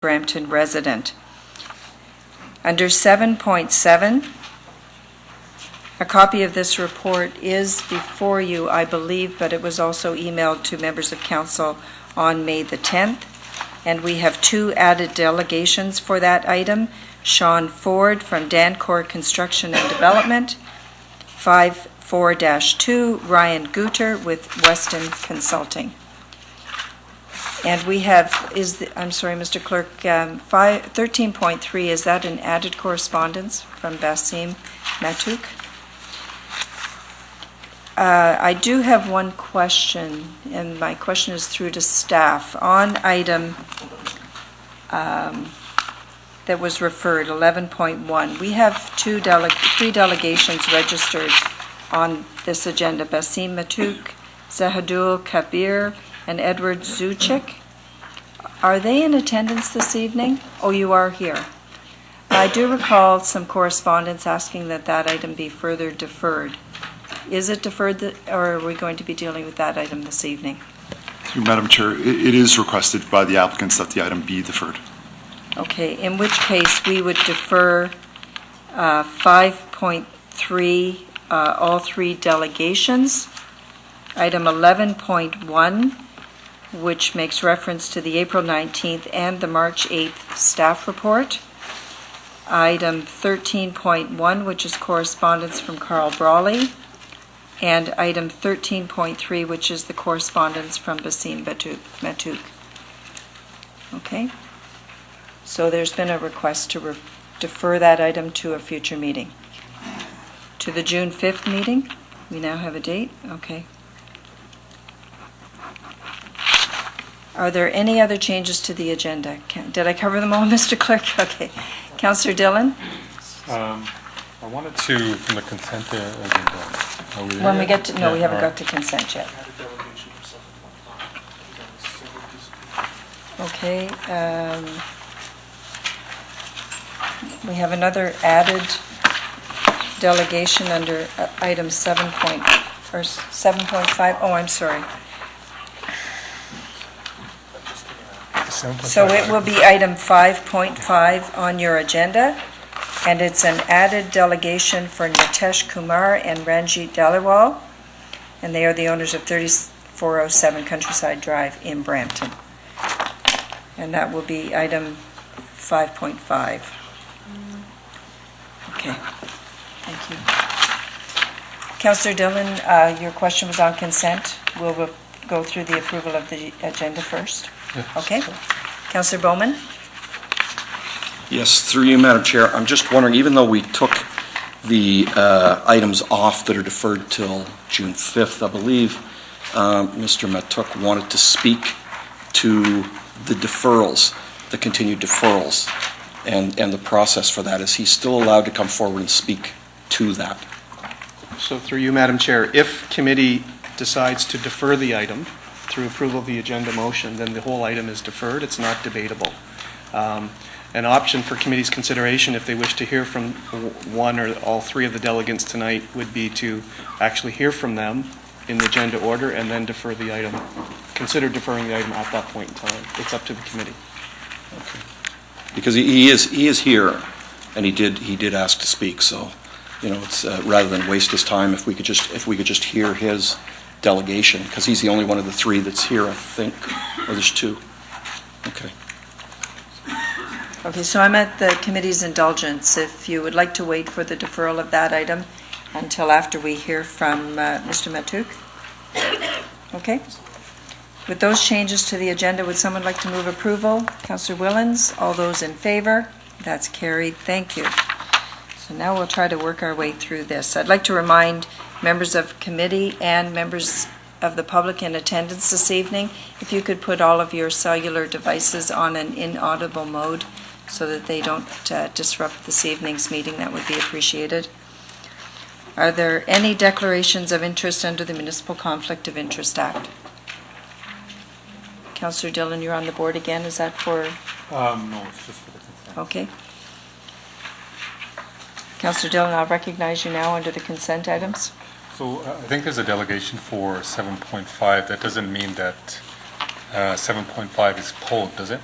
Brampton resident. Under 7.7, a copy of this report is before you, I believe, but it was also emailed to members of council on May the 10th. And we have two added delegations for that item. Sean Ford from Dancor Construction and Development, 54-2, Ryan Guter with Weston Consulting. And we have, I'm sorry, Mr. Clerk, 13.3, is that an added correspondence from Basim Matuk? I do have one question, and my question is through to staff. On item that was referred, 11.1, we have three delegations registered on this agenda, Basim Matuk, Zahadul Kabir, and Edward Zuchik. Are they in attendance this evening? Oh, you are here. I do recall some correspondence asking that that item be further deferred. Is it deferred, or are we going to be dealing with that item this evening? Madam Chair, it is requested by the applicants that the item be deferred. Okay, in which case we would defer 5.3, all three delegations. Item 11.1, which makes reference to the April 19th and the March 8th staff report. Item 13.1, which is correspondence from Carl Brawley. And item 13.3, which is the correspondence from Basim Matuk. Okay? So there's been a request to defer that item to a future meeting. To the June 5th meeting? We now have a date? Okay. Are there any other changes to the agenda? Did I cover them all, Mr. Clerk? Okay. Councillor Dillon? I wanted to, from the consent agenda. When we get to, no, we haven't got to consent yet. Okay. We have another added delegation under item 7.5. Oh, I'm sorry. So it will be item 5.5 on your agenda, and it's an added delegation for Nitesh Kumar and Ranjit Daliwal, and they are the owners of 3407 Countryside Drive in Brampton. And that will be item 5.5. Okay, thank you. Councillor Dillon, your question was on consent. We'll go through the approval of the agenda first. Yes. Okay. Councillor Bowman? Yes, through you, Madam Chair. I'm just wondering, even though we took the items off that are deferred till June 5th, I believe Mr. Matuk wanted to speak to the deferrals, the continued deferrals, and the process for that. Is he still allowed to come forward and speak to that? So through you, Madam Chair, if committee decides to defer the item through approval of the agenda motion, then the whole item is deferred. It's not debatable. An option for committee's consideration, if they wish to hear from one or all three of the delegates tonight, would be to actually hear from them in the agenda order and then defer the item. Consider deferring the item at that point in time. It's up to the committee. Okay. Because he is here, and he did ask to speak. So, it's rather than waste his time, if we could just hear his delegation, because he's the only one of the three that's here, I think, or there's two. Okay. Okay, so I'm at the committee's indulgence. If you would like to wait for the deferral of that item until after we hear from Mr. Matuk. Okay. With those changes to the agenda, would someone like to move approval? Councillor Willens, all those in favor? That's carried. Thank you. So now we'll try to work our way through this. I'd like to remind members of committee and members of the public in attendance this evening, if you could put all of your cellular devices on an inaudible mode so that they don't disrupt this evening's meeting, that would be appreciated. Are there any declarations of interest under the Municipal Conflict of Interest Act? Councillor Dillon, you're on the board again. Is that for? No, it's just for the consent. Okay. Councillor Dillon, I'll recognize you now under the consent items. So I think there's a delegation for 7.5. That doesn't mean that 7.5 is pulled, does it?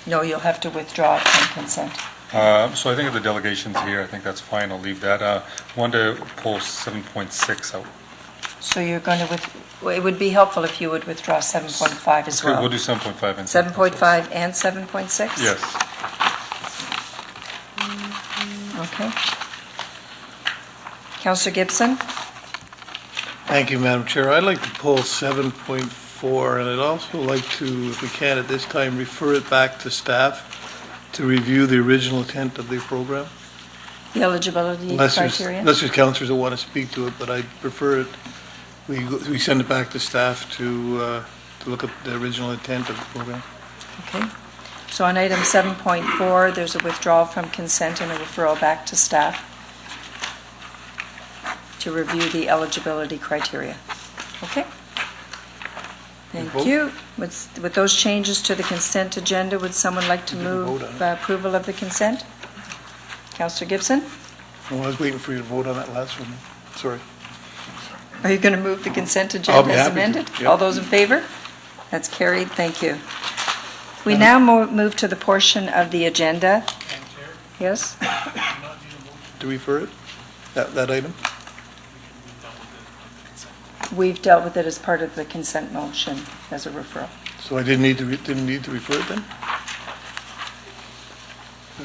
No, you'll have to withdraw it from consent. So I think if the delegation's here, I think that's fine, I'll leave that. Wanted to pull 7.6 out. So you're going to, it would be helpful if you would withdraw 7.5 as Okay, we'll well. do 7.5 and 7.5 and 7.6? Yes. Okay. Councillor Gibson? Thank you, Madam Chair. I'd like to pull 7.4, and I'd also like to, if we can at this time, refer it back to staff to review the original intent of the program. The eligibility Unless criteria? there's councillors that want to speak to it, but I'd prefer it, we send it back to staff to look at the original intent of the program. Okay. So on item 7.4, there's a withdrawal from consent and a referral back to staff to review the eligibility criteria. Okay? Thank Vote. you. With those changes to the consent agenda, would someone like to We didn't move vote on it. approval of the consent? Councillor Gibson? Oh, I was waiting for you to vote on that last one. Sorry. Are you going to move the consent I'll agenda be as happy to, amended? yep. All those in favor? That's carried. Thank you. We now move to the portion of the agenda. Yes? To refer it, that item? We've dealt with it as part of the consent motion as a referral. So I didn't need to refer it then?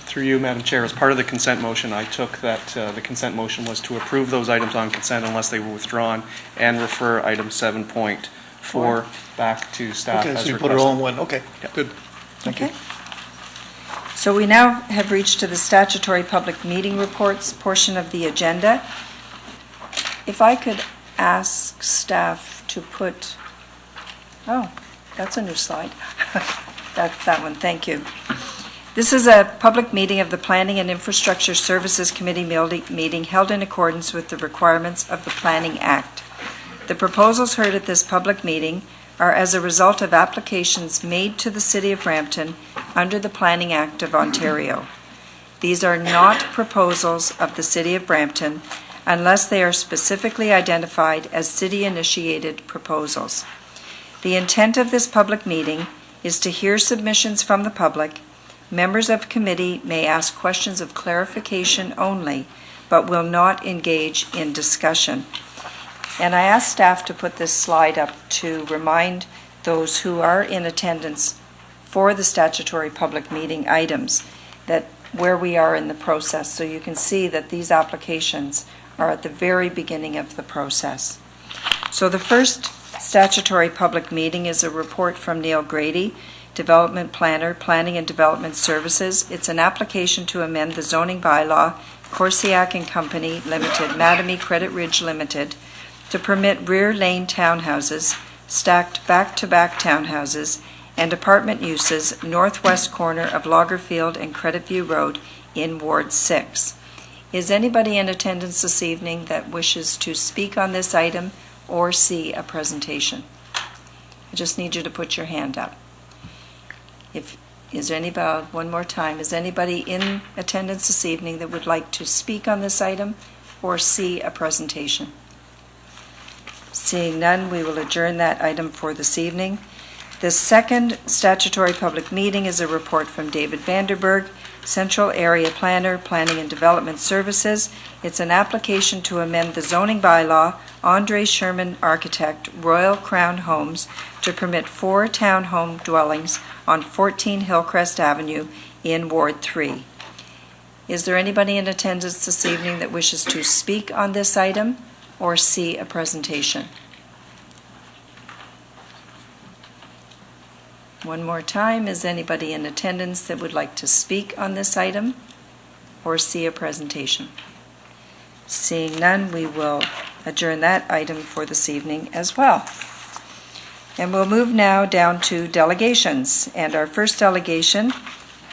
Through you, Madam Chair, as part of the consent motion, I took that the consent motion was to approve those items on consent unless they were withdrawn and refer item 7.4 back to staff Okay, as so you requested. put it all in one, okay, Yep. good. Thank you. Okay. So we now have reached to the statutory public meeting reports portion of the agenda. If I could ask staff to put, oh, that's a new slide. That one, thank you. This is a public meeting of the Planning and Infrastructure Services Committee meeting held in accordance with the requirements of the Planning Act. The proposals heard at this public meeting are as a result of applications made to the City of Brampton under the Planning Act of Ontario. These are not proposals of the City of Brampton unless they are specifically identified as city-initiated proposals. The intent of this public meeting is to hear submissions from the public. Members of committee may ask questions of clarification only, but will not engage in discussion. And I asked staff to put this slide up to remind those who are in attendance for the statutory public meeting items that where we are in the process, so you can see that these applications are at the very beginning of the process. So the first statutory public meeting is a report from Neil Grady, Development Planner, Planning and Development Services. It's an application to amend the zoning bylaw, Corsiac and Company Limited, Mattamy Credit Ridge Limited, to permit rear lane townhouses, stacked back-to-back townhouses, and apartment uses northwest corner of Lagerfield and Credit View Road in Ward 6. Is anybody in attendance this evening that wishes to speak on this item or see a presentation? I just need you to put your hand up. Is there anybody, one more time, is anybody in attendance this evening that would like to speak on this item or see a presentation? Seeing none, we will adjourn that item for this evening. The second statutory public meeting is a report from David Vanderberg, Central Area Planner, Planning and Development Services. It's an application to amend the zoning bylaw, Andre Sherman Architect, Royal Crown Homes, to permit 4 townhome dwellings on 14 Hillcrest Avenue in Ward 3. Is there anybody in attendance this evening that wishes to speak on this item or see a presentation? One more time, is anybody in attendance that would like to speak on this item or see a presentation? Seeing none, we will adjourn that item for this evening as well. And we'll move now down to delegations. And our first delegation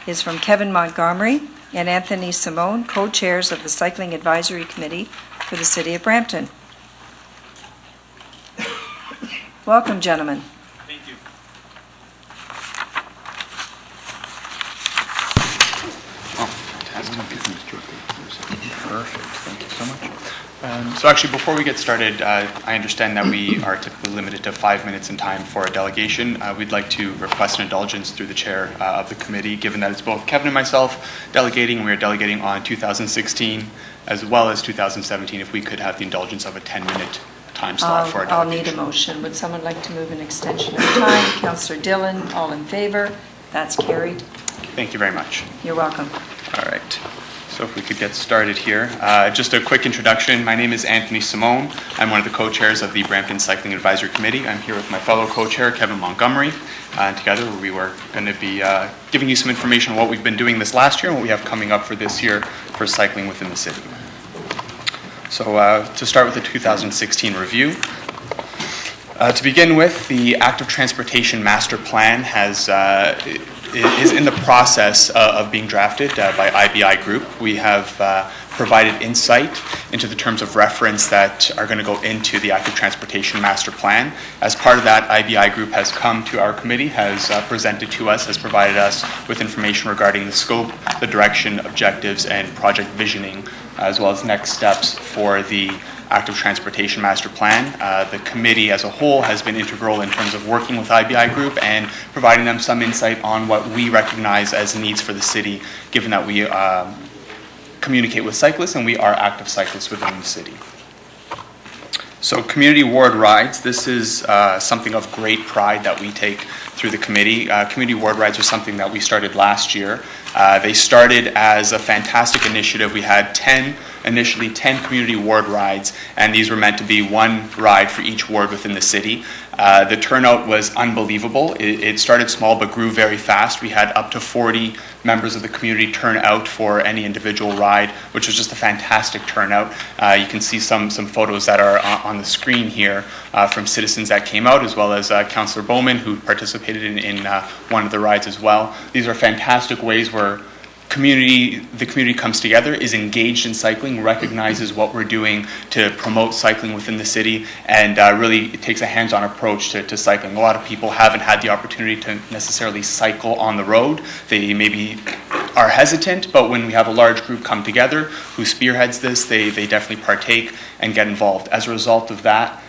is from Kevin Montgomery and Anthony Simone, co-chairs of the Cycling Advisory Committee for the City of Brampton. Welcome, gentlemen. Thank you. Perfect, thank you so much. So actually, before we get started, I understand that we are typically limited to 5 minutes in time for a delegation. We'd like to request an indulgence through the chair of the committee, given that it's both Kevin and myself delegating, and we are delegating on 2016 as well as 2017, if we could have the indulgence of a 10-minute time slot for a I'll need delegation. a motion. Would someone like to move an extension of time? Councillor Dillon, all in favor? That's carried. Thank you very much. You're welcome. All right. So if we could get started here. Just a quick introduction. My name is Anthony Simone. I'm one of the co-chairs of the Brampton Cycling Advisory Committee. I'm here with my fellow co-chair, Kevin Montgomery. Together, we were going to be giving you some information on what we've been doing this last year and what we have coming up for this year for cycling within the city. So to start with the 2016 review. To begin with, the Active Transportation Master Plan is in the process of being drafted by IBI Group. We have provided insight into the terms of reference that are going to go into the Active Transportation Master Plan. As part of that, IBI Group has come to our committee, has presented to us, has provided us with information regarding the scope, the direction, objectives, and project visioning, as well as next steps for the Active Transportation Master Plan. The committee as a whole has been integral in terms of working with IBI Group and providing them some insight on what we recognize as needs for the city, given that we communicate with cyclists and we are active cyclists within the city. So community ward rides, this is something of great pride that we take through the committee. Community ward rides are something that we started last year. They started as a fantastic initiative. We had initially 10 community ward rides, and these were meant to be one ride for each ward within the city. The turnout was unbelievable. It started small but grew very fast. We had up to 40 members of the community turn out for any individual ride, which was just a fantastic turnout. You can see some photos that are on the screen here from citizens that came out, as well as Councillor Bowman, who participated in one of the rides as well. These are fantastic ways where the community comes together, is engaged in cycling, recognizes what we're doing to promote cycling within the city, and really it takes a hands-on approach to cycling. A lot of people haven't had the opportunity to necessarily cycle on the road. They maybe are hesitant, but when we have a large group come together who spearheads this, they definitely partake and get involved. As a result of that,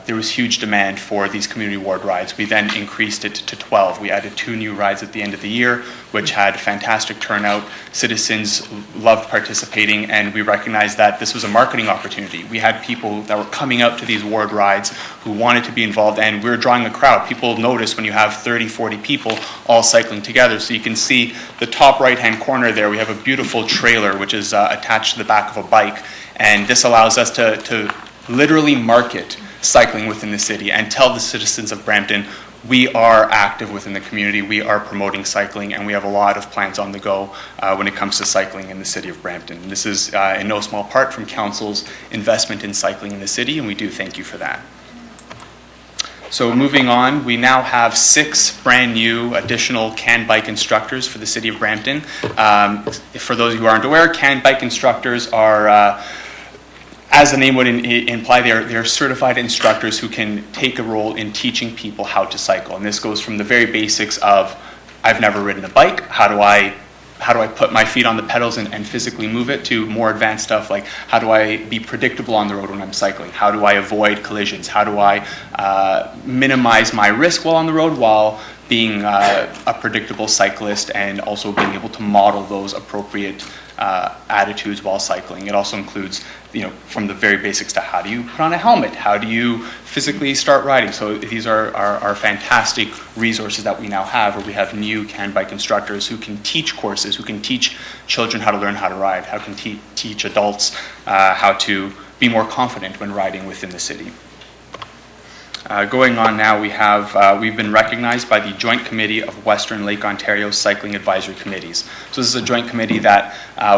there was huge demand for these community ward rides. We then increased it to 12. We added 2 new rides at the end of the year, which had fantastic turnout. Citizens loved participating, and we recognized that this was a marketing opportunity. We had people that were coming out to these ward rides who wanted to be involved, and we were drawing a crowd. People notice when you have 30, 40 people all cycling together. So you can see the top right-hand corner there, we have a beautiful trailer which is attached to the back of a bike, and this allows us to literally market cycling within the city and tell the citizens of Brampton we are active within the community, we are promoting cycling, and we have a lot of plans on the go when it comes to cycling in the city of Brampton. This is in no small part from Council's investment in cycling in the city, and we do thank you for that. So moving on, we now have 6 brand new additional CAN bike instructors for the city of Brampton. For those who aren't aware, CAN bike instructors are as the name would imply, they're certified instructors who can take a role in teaching people how to cycle. And this goes from the very basics of, I've never ridden a bike, how do I put my feet on the pedals and physically move it, to more advanced stuff like, how do I be predictable on the road when I'm cycling? How do I avoid collisions? How do I minimize my risk while on the road while being a predictable cyclist, and also being able to model those appropriate attitudes while cycling. It also includes, from the very basics to how do you put on a helmet, how do you physically start riding. So these are fantastic resources that we now have, where we have new CAN bike instructors who can teach courses, who can teach children how to learn how to ride, how can teach adults how to be more confident when riding within the city. Going on now, we've been recognized by the Joint Committee of Western Lake Ontario Cycling Advisory Committees. So this is a joint committee that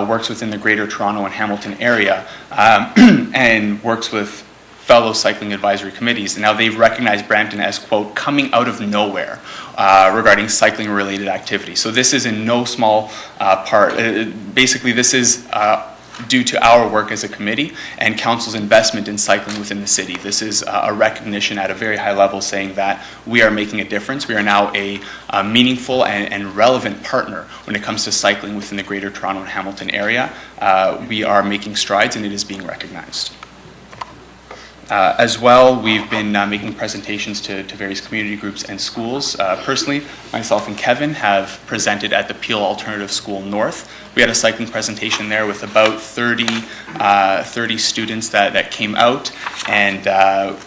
works within the Greater Toronto and Hamilton area and works with fellow cycling advisory committees. And now they've recognized Brampton as, quote, coming out of nowhere regarding cycling-related activities. So this is in no small part. Basically, this is due to our work as a committee and council's investment in cycling within the city. This is a recognition at a very high level saying that we are making a difference. We are now a meaningful and relevant partner when it comes to cycling within the Greater Toronto and Hamilton area. We are making strides and it is being recognized. As well, we've been making presentations to various community groups and schools. Personally, myself and Kevin have presented at the Peel Alternative School North. We had a cycling presentation there with about 30 students that came out and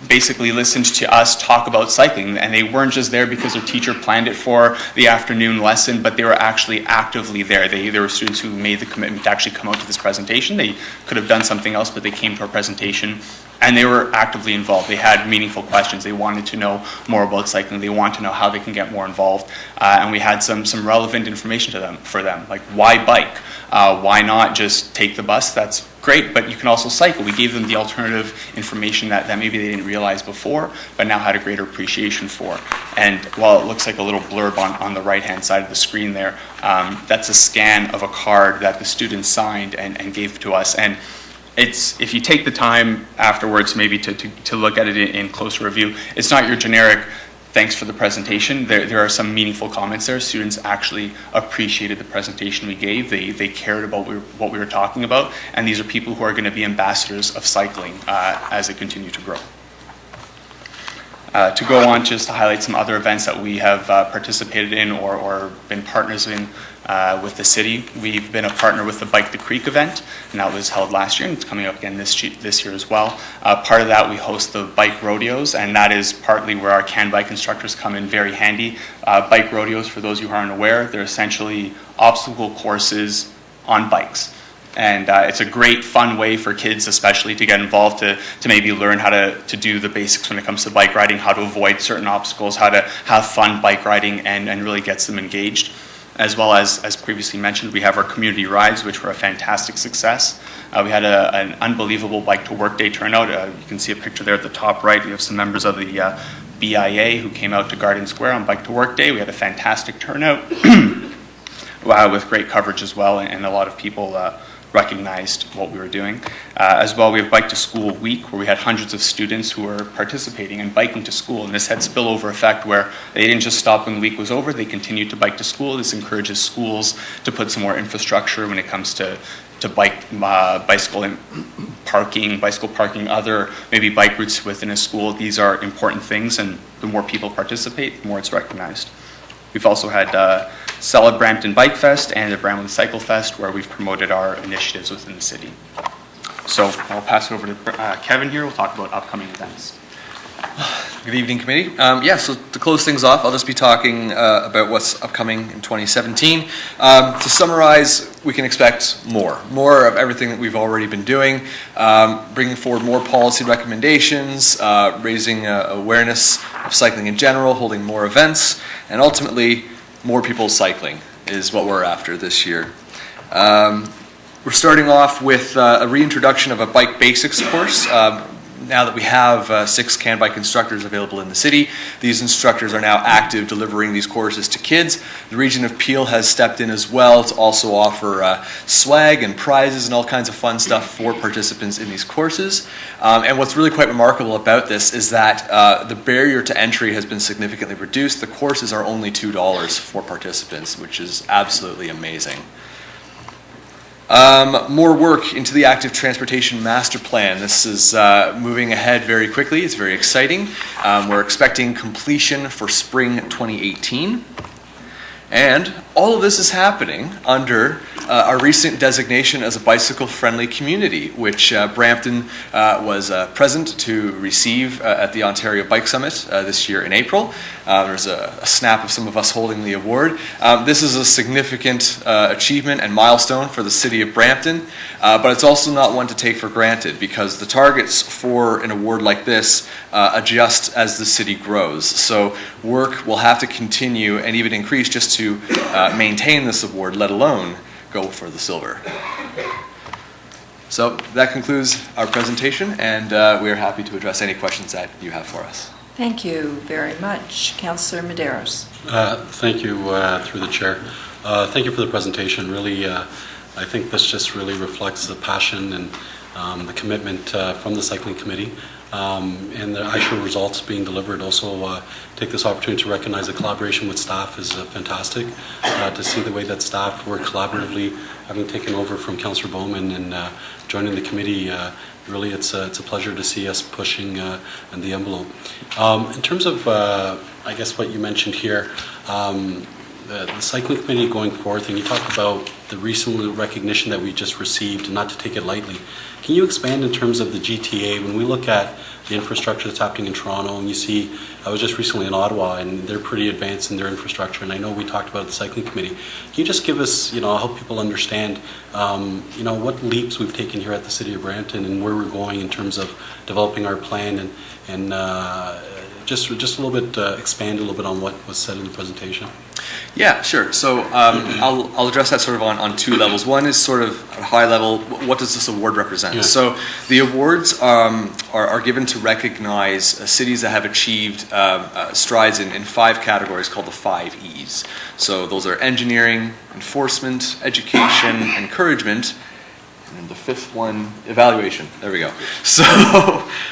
basically listened to us talk about cycling. And they weren't just there because their teacher planned it for the afternoon lesson, but they were actually actively there. There were students who made the commitment to actually come out to this presentation. They could have done something else, but they came to our presentation. And they were actively involved. They had meaningful questions. They wanted to know more about cycling. They want to know how they can get more involved. And we had some relevant information for them, like why bike? Why not just take the bus? That's great, but you can also cycle. We gave them the alternative information that maybe they didn't realize before, but now had a greater appreciation for. And while it looks like a little blurb on the right-hand side of the screen there, that's a scan of a card that the students signed and gave to us. And if you take the time afterwards maybe to look at it in closer review, it's not your generic thanks for the presentation. There are some meaningful comments there. Students actually appreciated the presentation we gave. They cared about what we were talking about, and these are people who are going to be ambassadors of cycling as they continue to grow. To go on just to highlight some other events that we have participated in or been partners in with the city. We've been a partner with the Bike the Creek event, and that was held last year, and it's coming up again this year as well. Part of that, we host the bike rodeos, and that is partly where our CAN bike instructors come in very handy. Bike rodeos, for those who aren't aware, they're essentially obstacle courses on bikes. And it's a great, fun way for kids especially to get involved, to maybe learn how to do the basics when it comes to bike riding, how to avoid certain obstacles, how to have fun bike riding, and really gets them engaged. As well as previously mentioned, we have our community rides, which were a fantastic success. We had an unbelievable Bike to Work Day turnout. You can see a picture there at the top right. We have some members of the BIA who came out to Garden Square on Bike to Work Day. We had a fantastic turnout with great coverage as well, and a lot of people recognized what we were doing. As well, we have Bike to School Week, where we had hundreds of students who were participating and biking to school, and this had spillover effect where they didn't just stop when the week was over, they continued to bike to school. This encourages schools to put some more infrastructure when it comes to bicycle parking, other maybe bike routes within a school. These are important things, and the more people participate, the more it's recognized. We've also had Solid Brampton Bike Fest and the Brampton Cycle Fest, where we've promoted our initiatives within the city. So I'll pass it over to Kevin here. We'll talk about upcoming events. Good evening, committee. So to close things off, I'll just be talking about what's upcoming in 2017. To summarize, we can expect more of everything that we've already been doing, bringing forward more policy recommendations, raising awareness of cycling in general, holding more events, and ultimately more people cycling is what we're after this year. We're starting off with a reintroduction of a bike basics course. Now that we have 6 CAN bike instructors available in the city, these instructors are now active delivering these courses to kids. The region of Peel has stepped in as well to also offer swag and prizes and all kinds of fun stuff for participants in these courses. And what's really quite remarkable about this is that the barrier to entry has been significantly reduced. The courses are only $2 for participants, which is absolutely amazing. More work into the active transportation master plan. This is moving ahead very quickly. It's very exciting. We're expecting completion for spring 2018. And all of this is happening under our recent designation as a bicycle-friendly community, which Brampton was present to receive at the Ontario Bike Summit this year in April. There's a snap of some of us holding the award. This is a significant achievement and milestone for the city of Brampton, but it's also not one to take for granted because the targets for an award like this adjust as the city grows. So work will have to continue and even increase just to maintain this award, let alone go for the silver. So that concludes our presentation, and we are happy to address any questions that you have for us. Thank you very much. Councillor Medeiros. Thank you, through the chair. Thank you for the presentation. Really I think this just really reflects the passion and the commitment from the cycling committee. And the actual results being delivered. Also take this opportunity to recognize the collaboration with staff is fantastic. To see the way that staff work collaboratively, having taken over from Councillor Bowman and joining the committee, really it's a pleasure to see us pushing in the envelope. In terms of, I guess what you mentioned here, the cycling committee going forth, and you talk about the recent recognition that we just received, and not to take it lightly. Can you expand in terms of the GTA? When we look at the infrastructure that's happening in Toronto, and you see, I was just recently in Ottawa, and they're pretty advanced in their infrastructure, and I know we talked about the cycling committee. Can you just give us, help people understand, what leaps we've taken here at the City of Brampton and where we're going in terms of developing our plan, and just a little bit, expand a little bit on what was said in the presentation? Yeah, sure. So I'll address that sort of on two levels. One is sort of at a high level, what does this award represent? Yeah. So the awards are given to recognize cities that have achieved strides in 5 categories called the 5 E's. So those are engineering, enforcement, education, encouragement, and the 5th one, evaluation. There we go. So,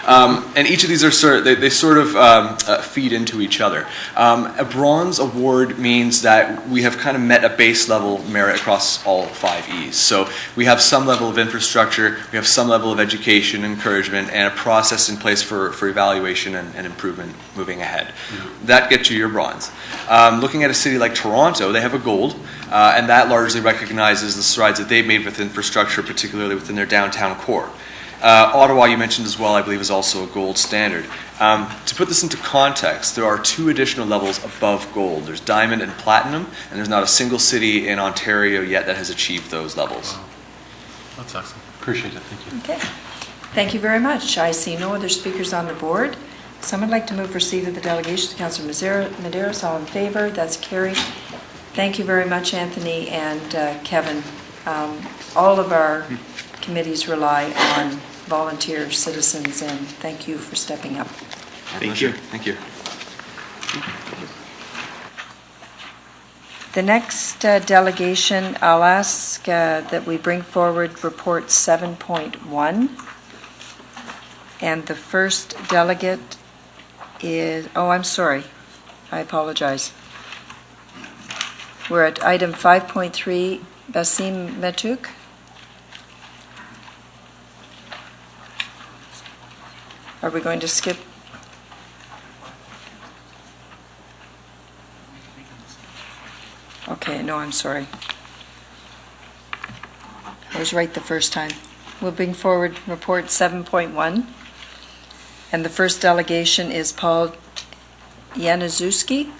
and each of these are they sort of feed into each other. A bronze award means that we have kind of met a base level merit across all 5 E's. So we have some level of infrastructure, we have some level of education, encouragement, and a process in place for evaluation and improvement moving ahead. Mm-hmm. That gets you your bronze. Looking at a city like Toronto, they have a gold, and that largely recognizes the strides that they've made with infrastructure, particularly within their downtown core. Ottawa, you mentioned as well, I believe is also a gold standard. To put this into context, there are 2 additional levels above gold. There's diamond and platinum, and there's not a single city in Ontario yet that has achieved those levels. Wow. That's excellent. Appreciate it. Thank you. Okay. Thank you very much. I see no other speakers on the board. Someone like to move receipt of the delegation? Councillor Medeiros, all in favor? That's carried. Thank you very much, Anthony and Kevin. All of our committees rely on volunteer citizens, and thank you for stepping up. Thank you. Thank you. The next delegation, I'll ask that we bring forward report 7.1. And the first delegate is, I'm sorry. I apologize. We're at item 5.3, Basim Matouk. Are we going to skip? Okay, no, I'm sorry. I was right the first time. We'll bring forward report 7.1. And the first delegation is Paul Januszewski.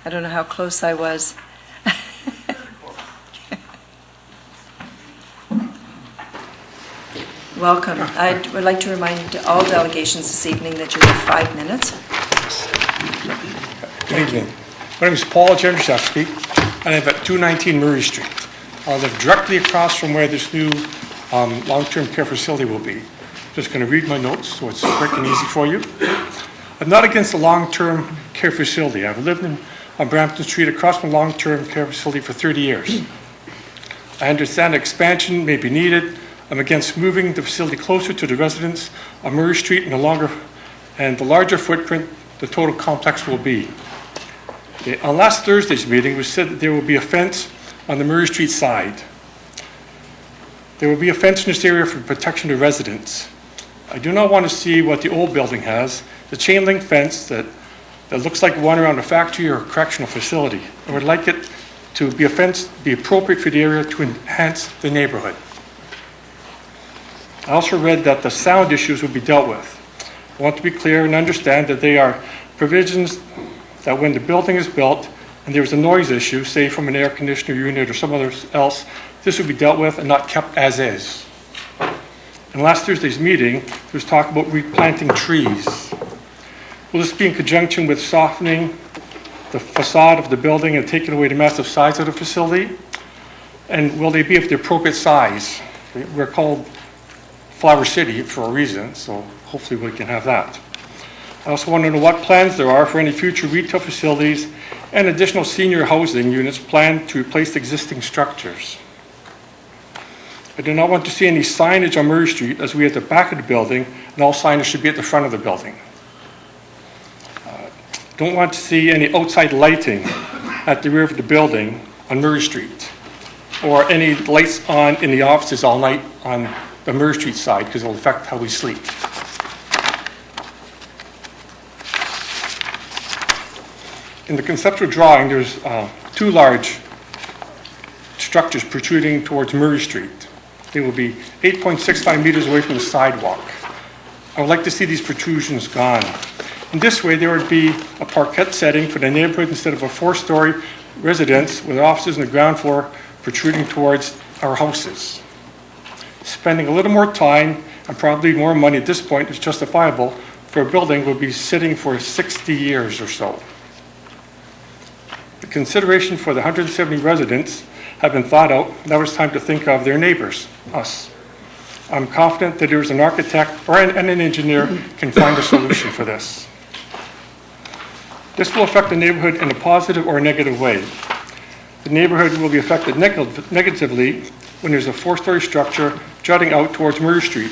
I don't know how close I was. Welcome. I would like to remind all delegations this evening that you have 5 minutes. Good evening. My name is Paul Januszewski, and I live at 219 Murray Street. I live directly across from where this new long-term care facility will be. Just going to read my notes so it's quick and easy for you. I'm not against the long-term care facility. I've lived on Brampton Street across from a long-term care facility for 30 years. I understand expansion may be needed. I'm against moving the facility closer to the residents on Murray Street and the larger footprint the total complex will be. On last Thursday's meeting, we said that there will be a fence on the Murray Street side. There will be a fence in this area for protection of residents. I do not want to see what the old building has, the chain link fence that looks like one around a factory or a correctional facility. I would like it to be a fence, be appropriate for the area to enhance the neighborhood. I also read that the sound issues will be dealt with. I want to be clear and understand that they are provisions that when the building is built and there's a noise issue, say from an air conditioner unit or some other else, this will be dealt with and not kept as is. In last Thursday's meeting, there was talk about replanting trees. Will this be in conjunction with softening the facade of the building and taking away the massive size of the facility? And will they be of the appropriate size? We're called Flower City for a reason, so hopefully we can have that. I also want to know what plans there are for any future retail facilities and additional senior housing units planned to replace existing structures. I do not want to see any signage on Murray Street, as we are at the back of the building, and all signage should be at the front of the building. Don't want to see any outside lighting at the rear of the building on Murray Street, or any lights on in the offices all night on the Murray Street side, because it will affect how we sleep. In the conceptual drawing, there's two large structures protruding towards Murray Street. They will be 8.65 meters away from the sidewalk. I would like to see these protrusions gone. In this way, there would be a parquet setting for the neighborhood instead of a 4-story residence with offices on the ground floor protruding towards our houses. Spending a little more time and probably more money at this point is justifiable for a building will be sitting for 60 years or so. The consideration for the 170 residents have been thought out. Now it's time to think of their neighbors, us. I'm confident that there's an architect or an engineer can find a solution for this. This will affect the neighborhood in a positive or negative way. The neighborhood will be affected negatively when there's a 4-story structure jutting out towards Murray Street,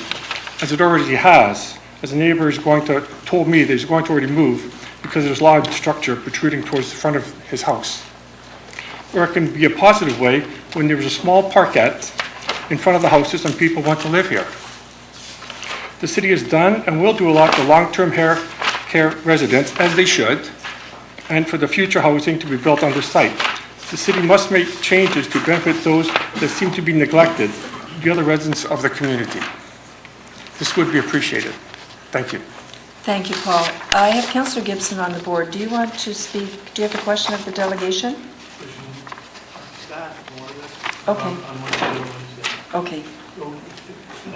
as it already has, as the neighbor is told me that he's going to already move because there's a large structure protruding towards the front of his house. Or it can be a positive way when there's a small parquet in front of the houses and people want to live here. The city has done and will do a lot for long-term care residents, as they should, and for the future housing to be built on the site. The city must make changes to benefit those that seem to be neglected, the other residents of the community. This would be appreciated. Thank you. Thank you, Paul. I have Councillor Gibson on the board. Do you want to speak? Do you have a question of the delegation? Okay. Okay. I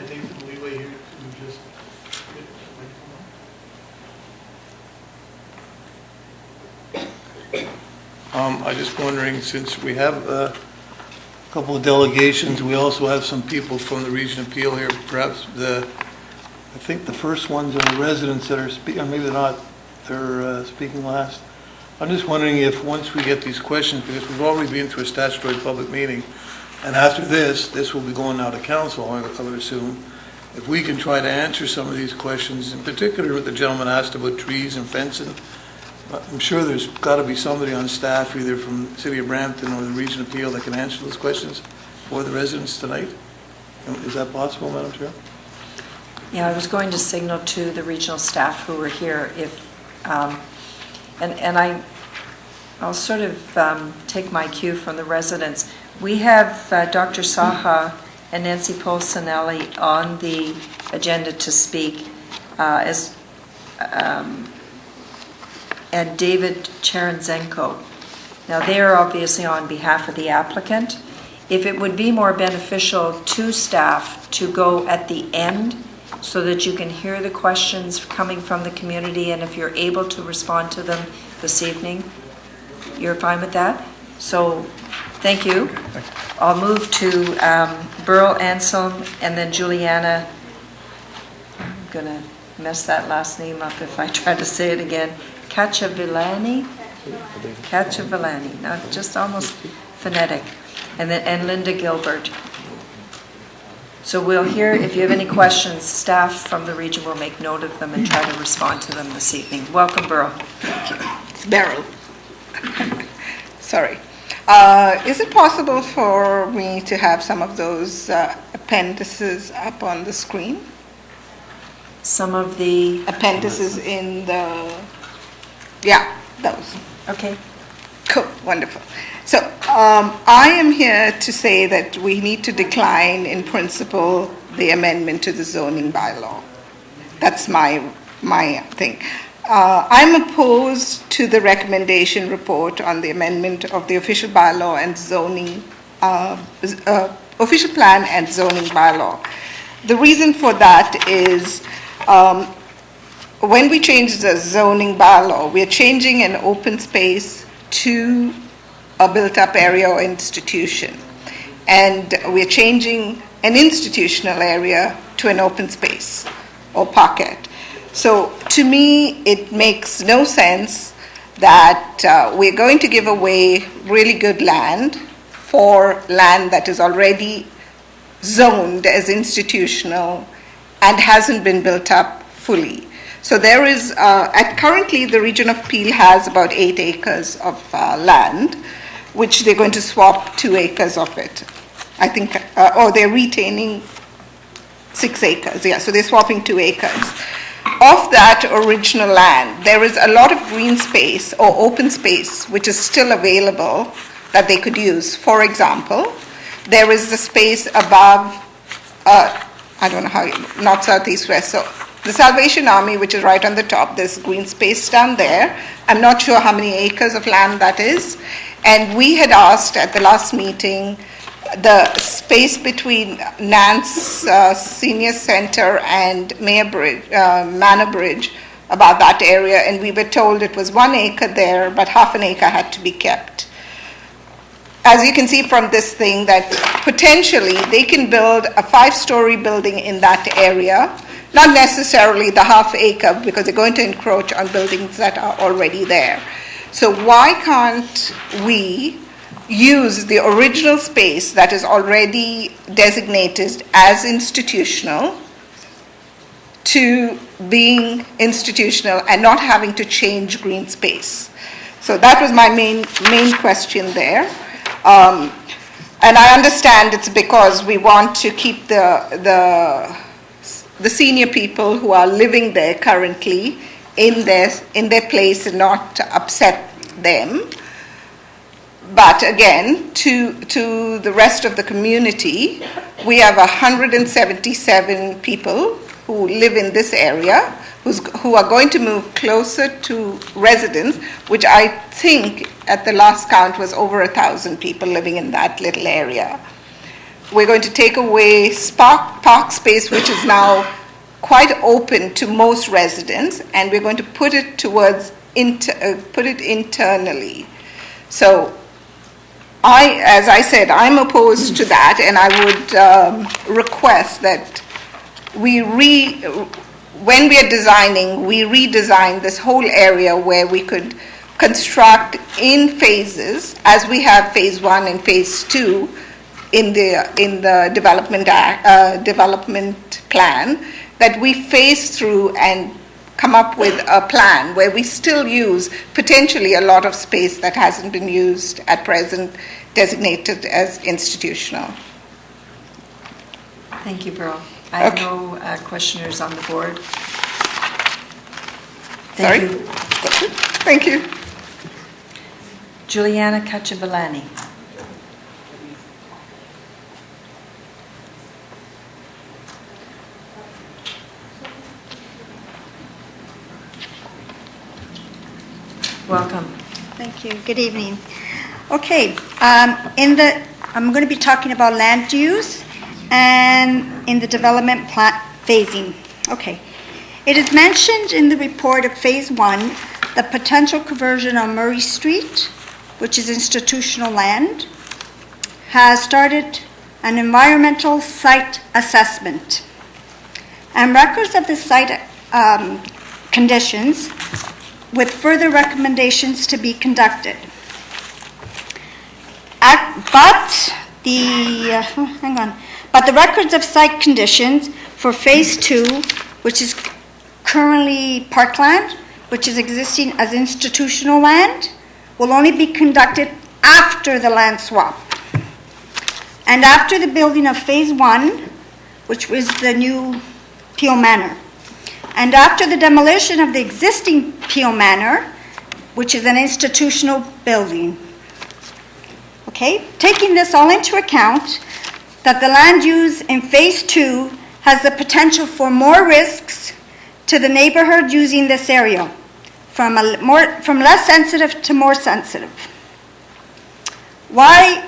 think the leeway here to just I'm just wondering, since we have a couple of delegations, we also have some people from the Region Appeal here. Perhaps I think the first ones are the residents that are speaking, or maybe they're not. They're speaking last. I'm just wondering if once we get these questions, because we've already been through a statutory public meeting, and after this will be going out to council, I would assume. If we can try to answer some of these questions, in particular what the gentleman asked about trees and fencing, I'm sure there's got to be somebody on staff, either from the City of Brampton or the Region Appeal, that can answer those questions for the residents tonight. Is that possible, Madam Chair? Yeah, I was going to signal to the regional staff who were here if, I'll sort of take my cue from the residents. We have Dr. Saha and Nancy Polsonelli on the agenda to speak, and David Cherenzenko. Now, they are obviously on behalf of the applicant. If it would be more beneficial to staff to go at the end so that you can hear the questions coming from the community, and if you're able to respond to them this evening, you're fine with that? So, thank you. I'll move to Burl Anselm and then Juliana. I'm going to mess that last name up if I try to say it again. Cacciavillani, not just almost phonetic, and Linda Gilbert. So we'll hear, if you have any questions, staff from the region will make note of them and try to respond to them this evening. Welcome, Burl. It's Beryl. Sorry. Is it possible for me to have some of those appendices up on the screen? Some of the appendices in the... Yeah, those. Okay. Cool, wonderful. So I am here to say that we need to decline in principle the amendment to the zoning bylaw. That's my thing. I'm opposed to the recommendation report on the amendment of the official bylaw and zoning, official plan and zoning bylaw. The reason for that is when we change the zoning bylaw, we are changing an open space to a built-up area or institution. And we're changing an institutional area to an open space or pocket. So to me, it makes no sense that we're going to give away really good land for land that is already zoned as institutional and hasn't been built up fully. So there is, currently the region of Peel has about 8 acres of land, which they're going to swap 2 acres of it. I think, they're retaining 6 acres, yeah, so they're swapping 2 acres. Of that original land, there is a lot of green space or open space which is still available that they could use. For example, there is the space above, I don't know how, not southeast west, so the Salvation Army, which is right on the top, there's green space down there. I'm not sure how many acres of land that is. And we had asked at the last meeting the space between Nance Senior Center and Manor Bridge, about that area, and we were told it was 1 acre there, but half an acre had to be kept. As you can see from this thing, that potentially they can build a 5-story building in that area, not necessarily the half acre, because they're going to encroach on buildings that are already there. So why can't we use the original space that is already designated as institutional to being institutional and not having to change green space? So that was my main question there. And I understand it's because we want to keep the senior people who are living there currently in their place and not upset them. But again, to the rest of the community, we have 177 people who live in this area who are going to move closer to residents, which I think at the last count was over 1,000 people living in that little area. We're going to take away park space, which is now quite open to most residents, and we're going to put it internally. So as I said, I'm opposed to that, and I would request that when we are designing, we redesign this whole area where we could construct in phases, as we have phase 1 and phase 2 in the development plan, that we phase through and come up with a plan where we still use potentially a lot of space that hasn't been used at present, designated as institutional. Thank you, Beryl. I have no questioners on the board. Thank you. Thank you. Juliana Cacciavillani. Welcome. Thank you. Good evening. Okay, I'm going to be talking about land use and in the development plan phasing. Okay. It is mentioned in the report of Phase 1 the potential conversion on Murray Street, which is institutional land, has started an environmental site assessment. And records of the site conditions with further recommendations to be conducted. But the records of site conditions for Phase 2, which is currently parkland, which is existing as institutional land, will only be conducted after the land swap. And after the building of Phase 1, which was the new Peel Manor. And after the demolition of the existing Peel Manor, which is an institutional building. Okay, taking this all into account, that the land use in Phase 2 has the potential for more risks to the neighborhood using this area, from less sensitive to more sensitive. Why?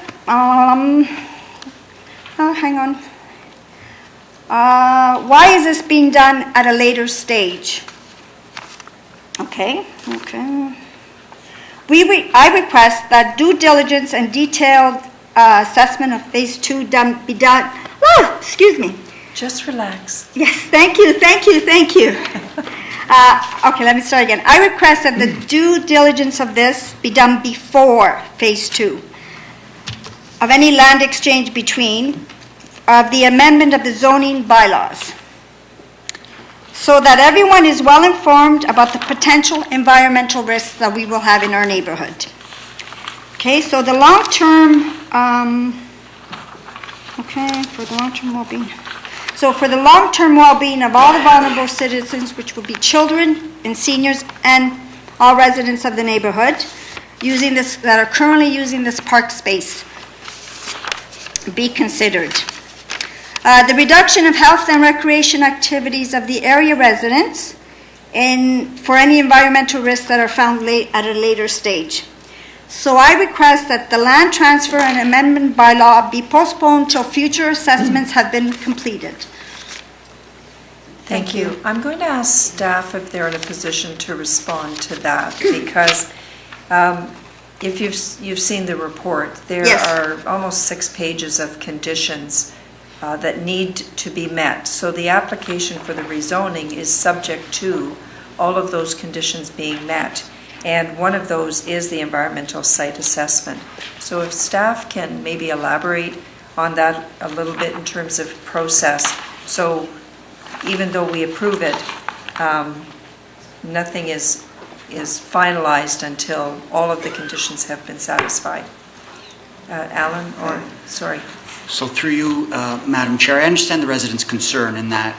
Why is this being done at a later stage? Okay. I request that due diligence and detailed assessment of Phase 2 be done. Oh, excuse me. Just relax. Yes, thank you. Okay, let me start again. I request that the due diligence of this be done before Phase 2 of any land exchange between of the amendment of the zoning bylaws, so that everyone is well informed about the potential environmental risks that we will have in our neighborhood. Okay, so the long-term, for the long-term well-being. So for the long-term well-being of all the vulnerable citizens, which would be children and seniors and all residents of the neighborhood using this, that are currently using this park space, be considered. The reduction of health and recreation activities of the area residents for any environmental risks that are found at a later stage. So I request that the land transfer and amendment bylaw be postponed till future assessments have been completed. Thank you. I'm going to ask staff if they're in a position to respond to that, because if you've seen the report, there are almost 6 pages of conditions that need to be met. So the application for the rezoning is subject to all of those conditions being met. And one of those is the environmental site assessment. So if staff can maybe elaborate on that a little bit in terms of process. So even though we approve it, nothing is finalized until all of the conditions have been satisfied. Alan, or, sorry. So through you, Madam Chair, I understand the resident's concern in that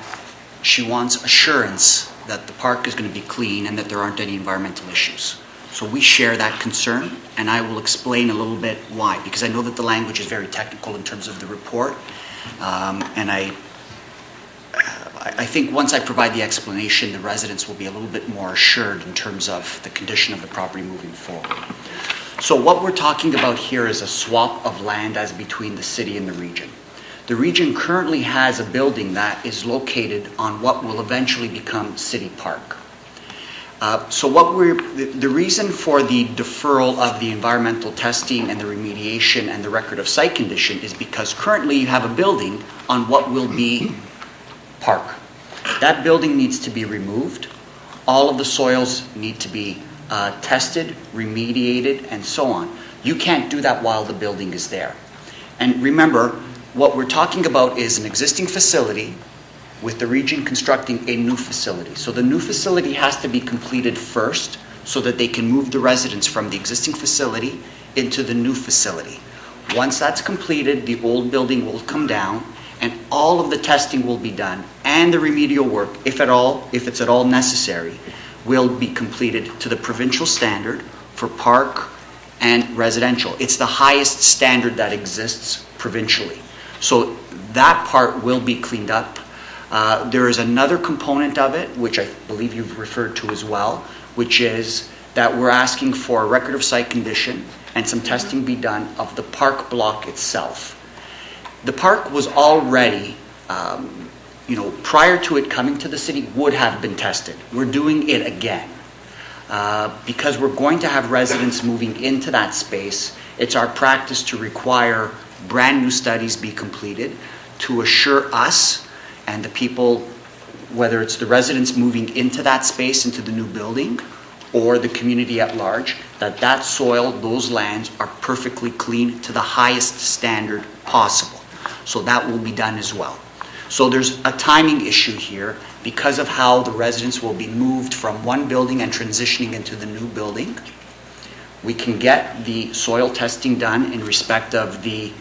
she wants assurance that the park is going to be clean and that there aren't any environmental issues. So we share that concern, and I will explain a little bit why, because I know that the language is very technical in terms of the report, and I think once I provide the explanation, the residents will be a little bit more assured in terms of the condition of the property moving forward. So what we're talking about here is a swap of land as between the city and the region. The region currently has a building that is located on what will eventually become City Park. The reason for the deferral of the environmental testing and the remediation and the record of site condition is because currently you have a building on what will be park. That building needs to be removed. All of the soils need to be tested, remediated, and so on. You can't do that while the building is there. And remember, what we're talking about is an existing facility with the region constructing a new facility. So the new facility has to be completed first so that they can move the residents from the existing facility into the new facility. Once that's completed, the old building will come down and all of the testing will be done and the remedial work, if it's at all necessary, will be completed to the provincial standard for park and residential. It's the highest standard that exists provincially. So that part will be cleaned up. There is another component of it, which I believe you've referred to as well, which is that we're asking for a record of site condition and some testing be done of the park block itself. The park was already, prior to it coming to the city, would have been tested. We're doing it again. Because we're going to have residents moving into that space, it's our practice to require brand new studies be completed to assure us and the people, whether it's the residents moving into that space, into the new building, or the community at large, that soil, those lands are perfectly clean to the highest standard possible. So that will be done as well. So there's a timing issue here because of how the residents will be moved from one building and transitioning into the new building. We can get the soil testing done in respect of the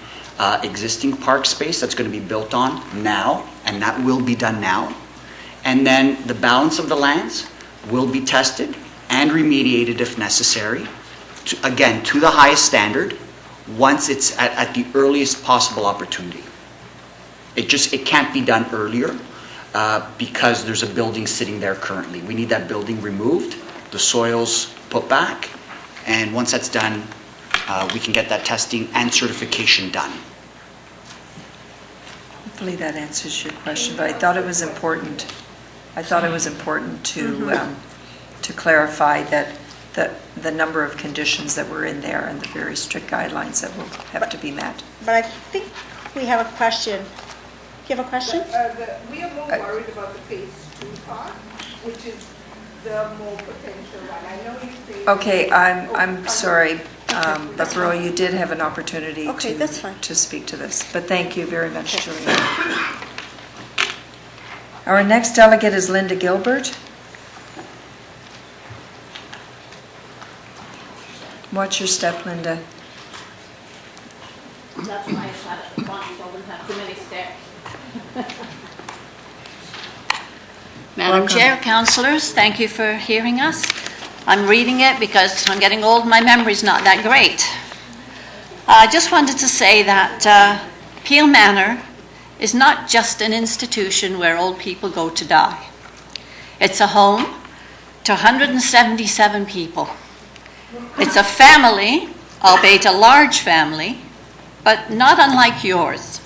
existing park space that's going to be built on now, and that will be done now. And then the balance of the lands will be tested and remediated if necessary, again, to the highest standard, once it's at the earliest possible opportunity. It can't be done earlier because there's a building sitting there currently. We need that building removed, the soils put back, and once that's done, we can get that testing and certification done. Hopefully that answers your question, but I thought it was important. To clarify that the number of conditions that were in there and the very strict guidelines that will have to be met. But I think we have a question. Do you have a question? We are more worried about the phase 2 part, which is the more potential one. I know you say. Okay, I'm sorry, but Roy, you did have an opportunity Okay, that's fine. to speak to this, but thank you very much, Julian. Our next delegate is Linda Gilbert. Watch your step, Linda. That's why I sat at the front so I wouldn't have too many steps. Madam Welcome. Chair, councillors, thank you for hearing us. I'm reading it because I'm getting old, my memory's not that great. I just wanted to say that Peel Manor is not just an institution where old people go to die. It's a home to 177 people. It's a family, albeit a large family, but not unlike yours.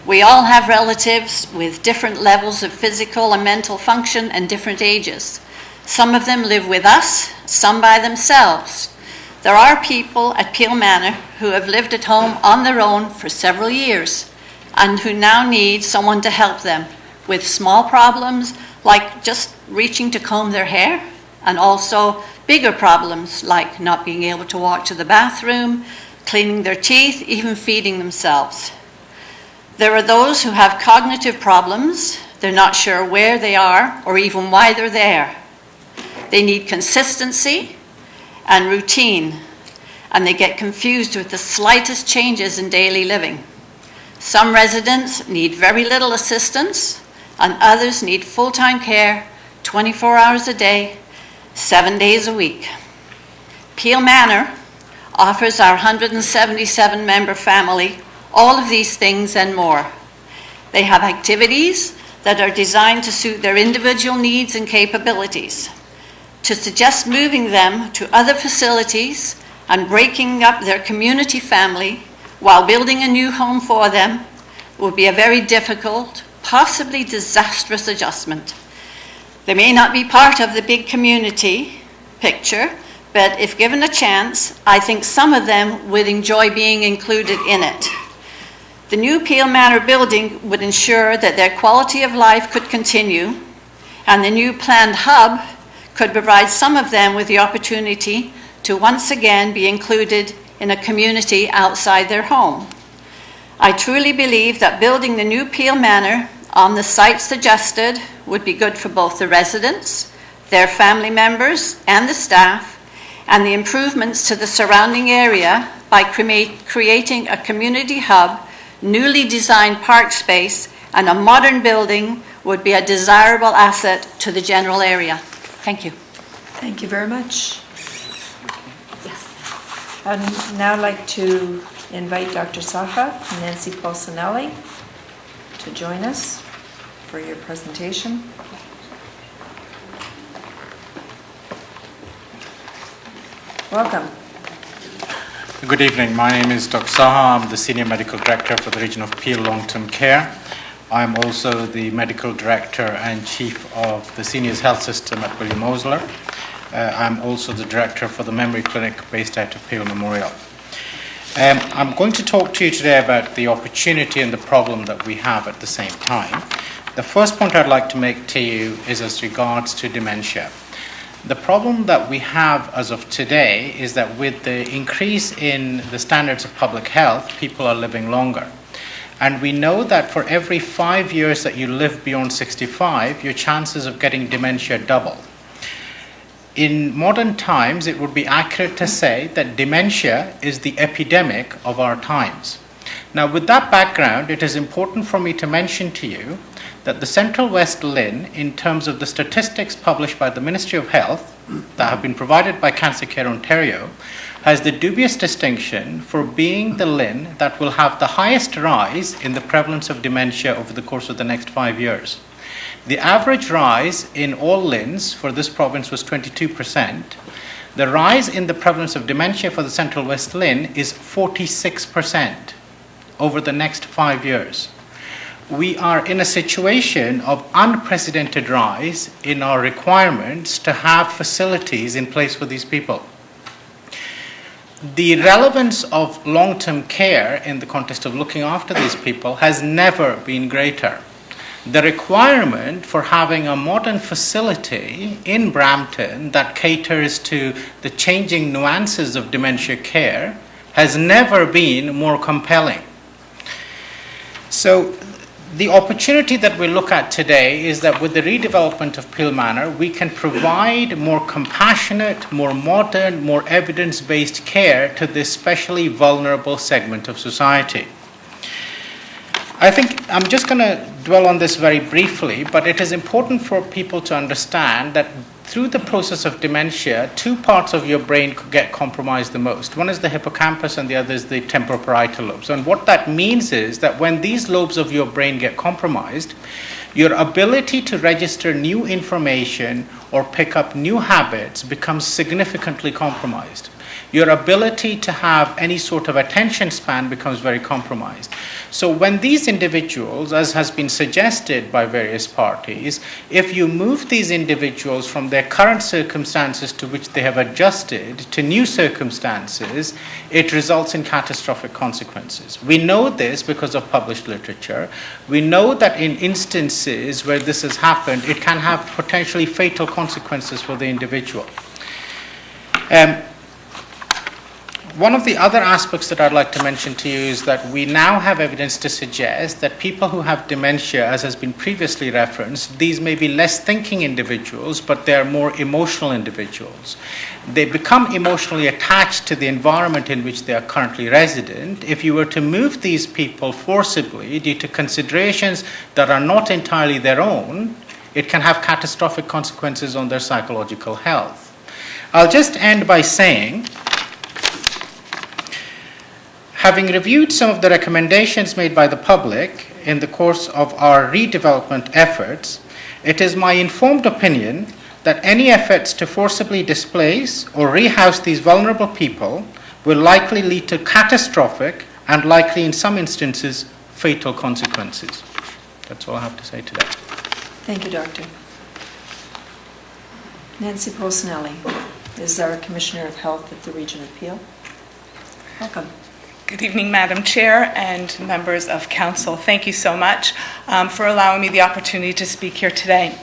We all have relatives with different levels of physical and mental function and different ages. Some of them live with us, some by themselves. There are people at Peel Manor who have lived at home on their own for several years and who now need someone to help them with small problems like just reaching to comb their hair, and also bigger problems like not being able to walk to the bathroom, cleaning their teeth, even feeding themselves. There are those who have cognitive problems. They're not sure where they are or even why they're there. They need consistency and routine, and they get confused with the slightest changes in daily living. Some residents need very little assistance, and others need full-time care 24 hours a day, 7 days a week. Peel Manor offers our 177-member family all of these things and more. They have activities that are designed to suit their individual needs and capabilities. To suggest moving them to other facilities and breaking up their community family while building a new home for them would be a very difficult, possibly disastrous adjustment. They may not be part of the big community picture, but if given a chance, I think some of them would enjoy being included in it. The new Peel Manor building would ensure that their quality of life could continue, and the new planned hub could provide some of them with the opportunity to once again be included in a community outside their home. I truly believe that building the new Peel Manor on the site suggested would be good for both the residents, their family members, and the staff, and the improvements to the surrounding area by creating a community hub, newly designed park space, and a modern building would be a desirable asset to the general area. Thank you. Thank you very much. I'd now like to invite Dr. Saha and Nancy Polsinelli to join us for your presentation. Welcome. Good evening. My name is Dr. Saha. I'm the Senior Medical Director for the region of Peel Long-Term Care. I'm also the Medical Director and Chief of the Seniors Health System at William Osler. I'm also the Director for the Memory Clinic based out of Peel Memorial. I'm going to talk to you today about the opportunity and the problem that we have at the same time. The first point I'd like to make to you is as regards to dementia. The problem that we have as of today is that with the increase in the standards of public health, people are living longer. And we know that for every 5 years that you live beyond 65, your chances of getting dementia double. In modern times, it would be accurate to say that dementia is the epidemic of our times. Now, with that background, it is important for me to mention to you that the Central West LHIN, in terms of the statistics published by the Ministry of Health that have been provided by Cancer Care Ontario, has the dubious distinction for being the LHIN that will have the highest rise in the prevalence of dementia over the course of the next 5 years. The average rise in all LHINs for this province was 22%. The rise in the prevalence of dementia for the Central West LHIN is 46% over the next 5 years. We are in a situation of unprecedented rise in our requirements to have facilities in place for these people. The relevance of long-term care in the context of looking after these people has never been greater. the requirement for having a modern facility in Brampton that caters to the changing nuances of dementia care has never been more compelling. So the opportunity that we look at today is that with the redevelopment of Peel Manor, we can provide more compassionate, more modern, more evidence-based care to this specially vulnerable segment of society. I think I'm just going to dwell on this very briefly, but it is important for people to understand that through the process of dementia, two parts of your brain could get compromised the most. One is the hippocampus and the other is the temporoparietal lobes. And what that means is that when these lobes of your brain get compromised, your ability to register new information or pick up new habits becomes significantly compromised. Your ability to have any sort of attention span becomes very compromised. So when these individuals, as has been suggested by various parties, if you move these individuals from their current circumstances to which they have adjusted to new circumstances, it results in catastrophic consequences. We know this because of published literature. We know that in instances where this has happened, it can have potentially fatal consequences for the individual. One of the other aspects that I'd like to mention to you is that we now have evidence to suggest that people who have dementia, as has been previously referenced, these may be less thinking individuals, but they are more emotional individuals. They become emotionally attached to the environment in which they are currently resident. If you were to move these people forcibly due to considerations that are not entirely their own, it can have catastrophic consequences on their psychological health. I'll just end by saying, having reviewed some of the recommendations made by the public in the course of our redevelopment efforts, it is my informed opinion that any efforts to forcibly displace or rehouse these vulnerable people will likely lead to catastrophic and likely in some instances fatal consequences. That's all I have to say today. Thank you, Doctor. Nancy Polsinelli is our Commissioner of Health at the Region of Peel. Welcome. Good evening, Madam Chair and members of Council. Thank you so much for allowing me the opportunity to speak here today.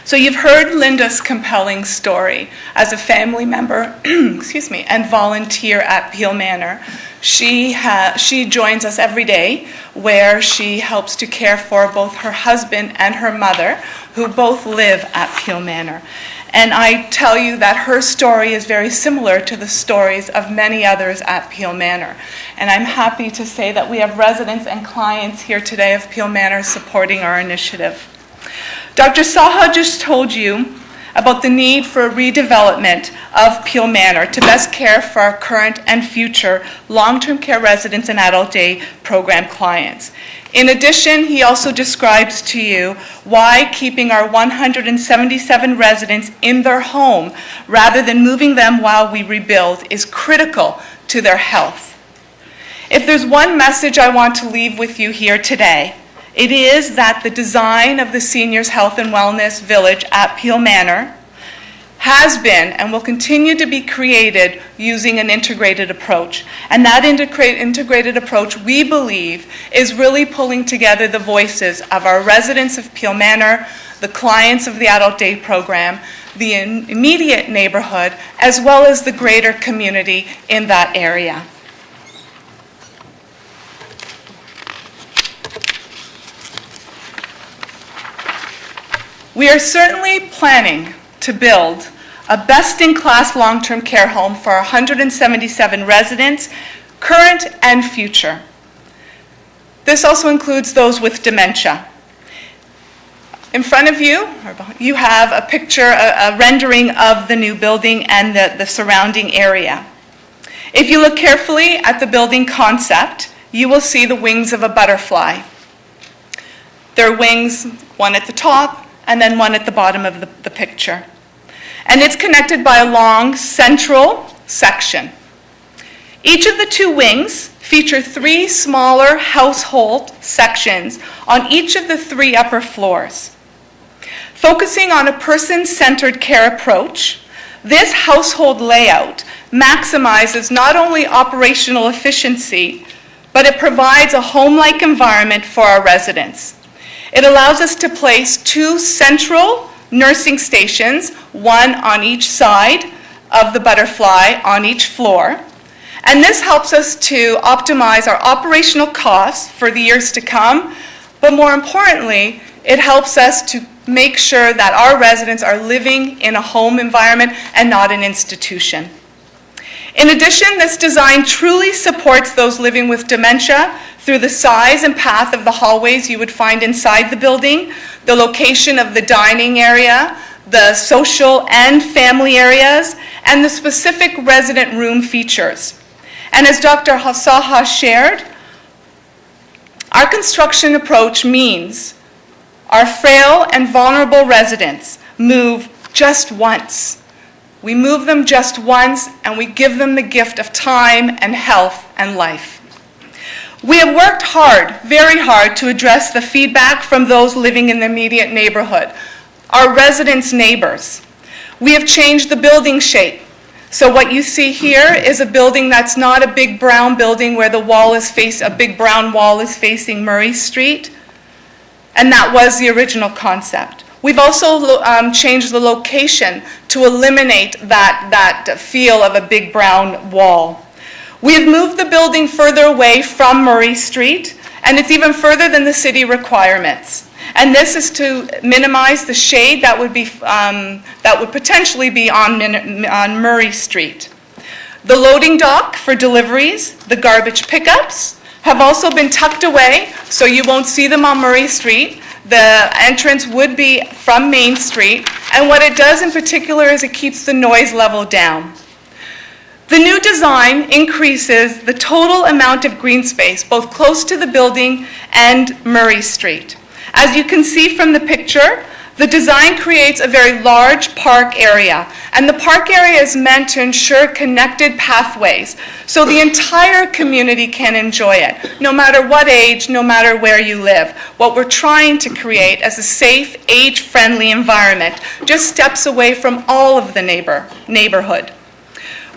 So you've heard Linda's compelling story as a family member, excuse me, and volunteer at Peel Manor. She joins us every day where she helps to care for both her husband and her mother, who both live at Peel Manor. And I tell you that her story is very similar to the stories of many others at Peel Manor. And I'm happy to say that we have residents and clients here today of Peel Manor supporting our initiative. Dr. Saha just told you about the need for a redevelopment of Peel Manor to best care for our current and future long-term care residents and adult day program clients. In addition, he also describes to you why keeping our 177 residents in their home rather than moving them while we rebuild is critical to their health. If there's one message I want to leave with you here today, it is that the design of the Seniors Health and Wellness Village at Peel Manor has been and will continue to be created using an integrated approach. And that integrated approach, we believe, is really pulling together the voices of our residents of Peel Manor, the clients of the Adult Day Program, the immediate neighborhood, as well as the greater community in that area. We are certainly planning to build a best-in-class long-term care home for 177 residents, current and future. This also includes those with dementia. In front of you, you have a picture, a rendering of the new building and the surrounding area. If you look carefully at the building concept, you will see the wings of a butterfly. There are wings, one at the top, and then one at the bottom of the picture. And it's connected by a long central section. Each of the two wings feature 3 smaller household sections on each of the 3 upper floors. Focusing on a person-centered care approach, this household layout maximizes not only operational efficiency, but it provides a home-like environment for our residents. It allows us to place 2 central nursing stations, one on each side of the butterfly on each floor. And this helps us to optimize our operational costs for the years to come, but more importantly, it helps us to make sure that our residents are living in a home environment and not an institution. In addition, this design truly supports those living with dementia through the size and path of the hallways you would find inside the building, the location of the dining area, the social and family areas, and the specific resident room features. And as Dr. Saha shared, our construction approach means our frail and vulnerable residents move just once. We move them just once, and we give them the gift of time and health and life. We have worked hard, very hard, to address the feedback from those living in the immediate neighborhood, our residents' neighbors. We have changed the building shape. So what you see here is a building that's not a big brown building where the wall is a big brown wall is facing Murray Street. And that was the original concept. We've also changed the location to eliminate that feel of a big brown wall. We have moved the building further away from Murray Street, and it's even further than the city requirements. And this is to minimize the shade that would potentially be on Murray Street. The loading dock for deliveries, the garbage pickups, have also been tucked away, so you won't see them on Murray Street. The entrance would be from Main Street, and what it does in particular is it keeps the noise level down. The new design increases the total amount of green space, both close to the building and Murray Street. As you can see from the picture, the design creates a very large park area, and the park area is meant to ensure connected pathways so the entire community can enjoy it, no matter what age, no matter where you live. What we're trying to create is a safe, age-friendly environment, just steps away from all of the neighborhood.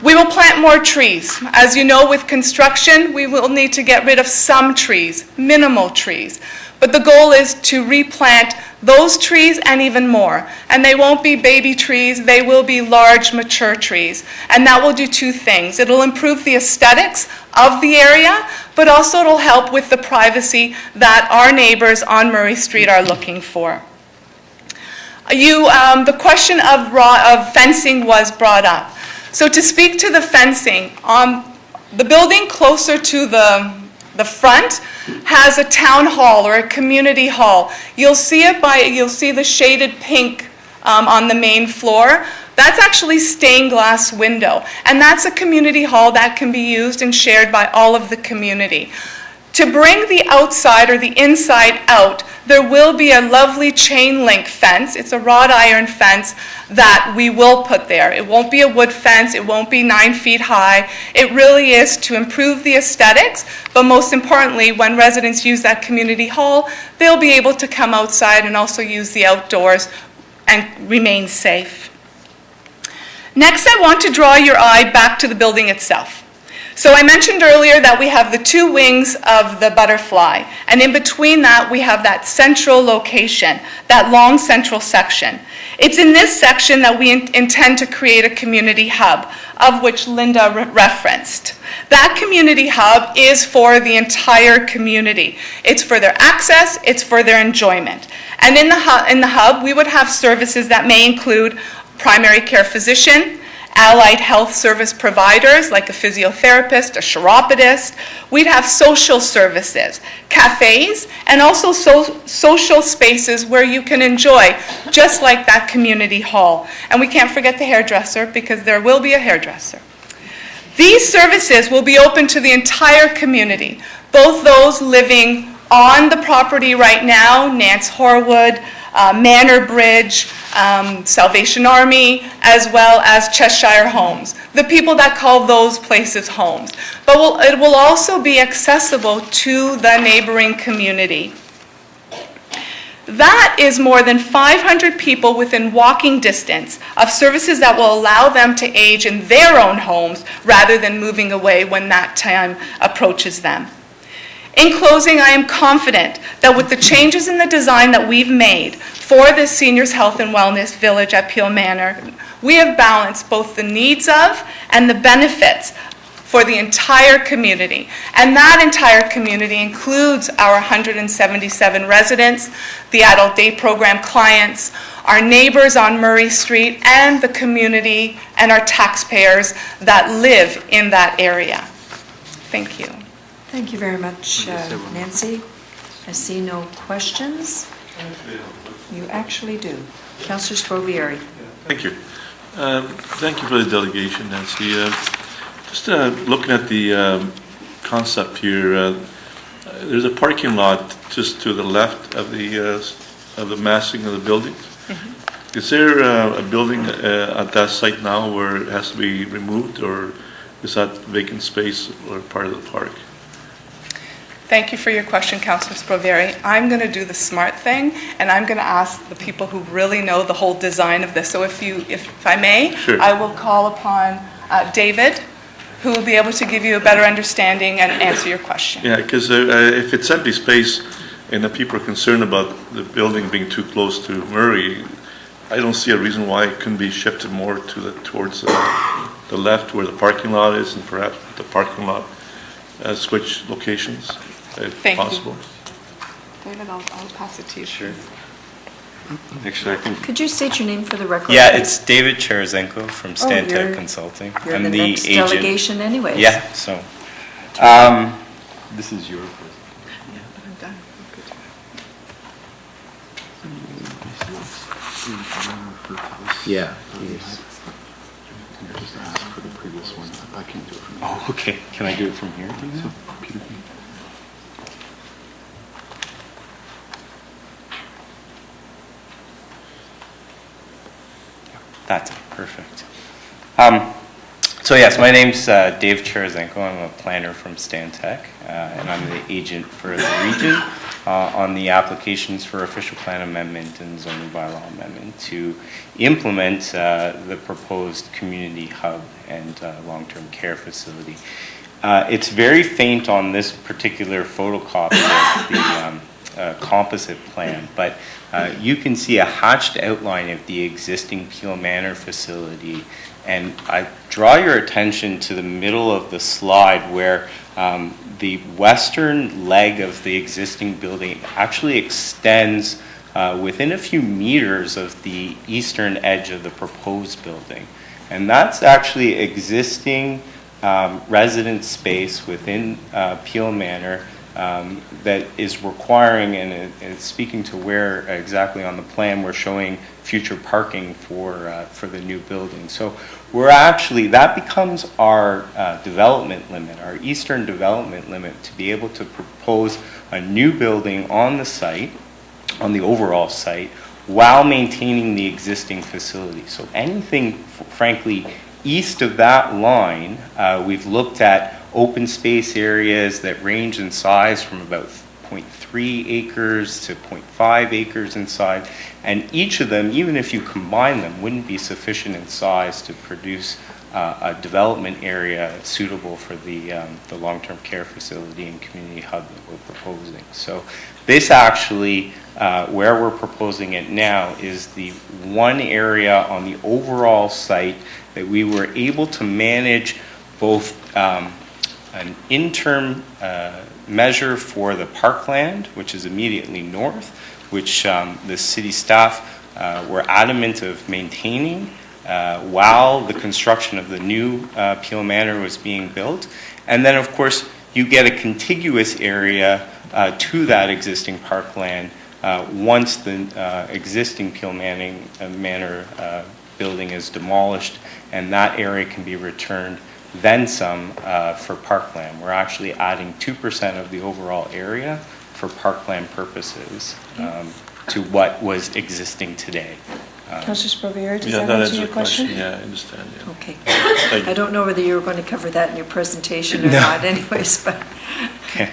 We will plant more trees. As you know, with construction, we will need to get rid of some trees, minimal trees. But the goal is to replant those trees and even more. And they won't be baby trees, they will be large, mature trees. And that will do 2 things. It'll improve the aesthetics of the area, but also it'll help with the privacy that our neighbors on Murray Street are looking for. The question of fencing was brought up. So to speak to the fencing, the building closer to the front has a town hall or a community hall. You'll see the shaded pink on the main floor. That's actually stained glass window, and that's a community hall that can be used and shared by all of the community. To bring the outside or the inside out, there will be a lovely chain link fence. It's a wrought iron fence that we will put there. It won't be a wood fence. It won't be 9 feet high. It really is to improve the aesthetics, but most importantly, when residents use that community hall, they'll be able to come outside and also use the outdoors and remain safe. Next, I want to draw your eye back to the building itself. So I mentioned earlier that we have the 2 wings of the butterfly, and in between that we have that central location, that long central section. It's in this section that we intend to create a community hub, of which Linda referenced. That community hub is for the entire community. It's for their access, it's for their enjoyment. And in the hub, we would have services that may include primary care physician, allied health service providers like a physiotherapist, a chiropodist. We'd have social services, cafes, and also social spaces where you can enjoy, just like that community hall. And we can't forget the hairdresser, because there will be a hairdresser. These services will be open to the entire community, both those living on the property right now, Nance Horwood, Manor Bridge, Salvation Army, as well as Cheshire Homes, the people that call those places homes. But it will also be accessible to the neighboring community. That is more than 500 people within walking distance of services that will allow them to age in their own homes rather than moving away when that time approaches them. In closing, I am confident that with the changes in the design that we've made for this Seniors Health and Wellness Village at Peel Manor, we have balanced both the needs of and the benefits for the entire community. And that entire community includes our 177 residents, the adult day program clients, our neighbors on Murray Street, and the community and our taxpayers that live in that area. Thank you. Thank you very much, Nancy. I see no questions. You actually do. Councillor Sprovieri. Thank you. Thank you for the delegation, Nancy. Just looking at the concept here, there's a parking lot just to the left of the massing of the buildings. Mm-hmm. Is there a building at that site now where it has to be removed, or is that vacant space or part of the park? Thank you for your question, Councillor Sprovieri. I'm going to do the smart thing, and I'm going to ask the people who really know the whole design of this. So if I may, sure. I will call upon David, who will be able to give you a better understanding and answer your question. Yeah, because if it's empty space and the people are concerned about the building being too close to Murray, I don't see a reason why it couldn't be shifted more to towards the left where the parking lot is, and perhaps the parking lot switch locations if possible. David, I'll pass it to you. Sure. Actually, I think. Could you state your name for the record? Yeah, it's David Cherizenko from Stantec Consulting. You're I'm the next agent. delegation anyways. Yeah, so this is your first. Yeah, I'm done. Yeah. Just ask for the previous one. I can't do it from here. Oh, okay. Can I do it from here? Do you know? Peter, That's it. Perfect. So yes, my name's Dave Cherizenko. I'm a planner from Stantec, and I'm the agent for the region on the applications for official plan amendment and zoning bylaw amendment to implement the proposed community hub and long-term care facility. It's very faint on this particular photocopy of the composite plan, but you can see a hatched outline of the existing Peel Manor facility, and I draw your attention to the middle of the slide where the western leg of the existing building actually extends within a few meters of the eastern edge of the proposed building. And that's actually existing resident space within Peel Manor that is requiring, and it's speaking to where exactly on the plan we're showing future parking for the new building. So we're actually, that becomes our development limit, our eastern development limit, to be able to propose a new building on the site, on the overall site, while maintaining the existing facility. So anything, frankly, east of that line, we've looked at open space areas that range in size from about 0.3 acres to 0.5 acres in size, and each of them, even if you combine them, wouldn't be sufficient in size to produce a development area suitable for the long-term care facility and community hub that we're proposing. So this actually, where we're proposing it now, is the one area on the overall site that we were able to manage both an interim measure for the parkland, which is immediately north, which the city staff were adamant of maintaining while the construction of the new Peel Manor was being built. And then, of course, you get a contiguous area to that existing parkland once the existing Peel Manor building is demolished, and that area can be returned then some for parkland. We're actually adding 2% of the overall area for parkland purposes to what was existing today. Councillor Sprovieri, does that answer your question? Yeah, I understand. Yeah. Okay. I don't know whether you were going to cover that in your presentation or not anyways, but... Okay.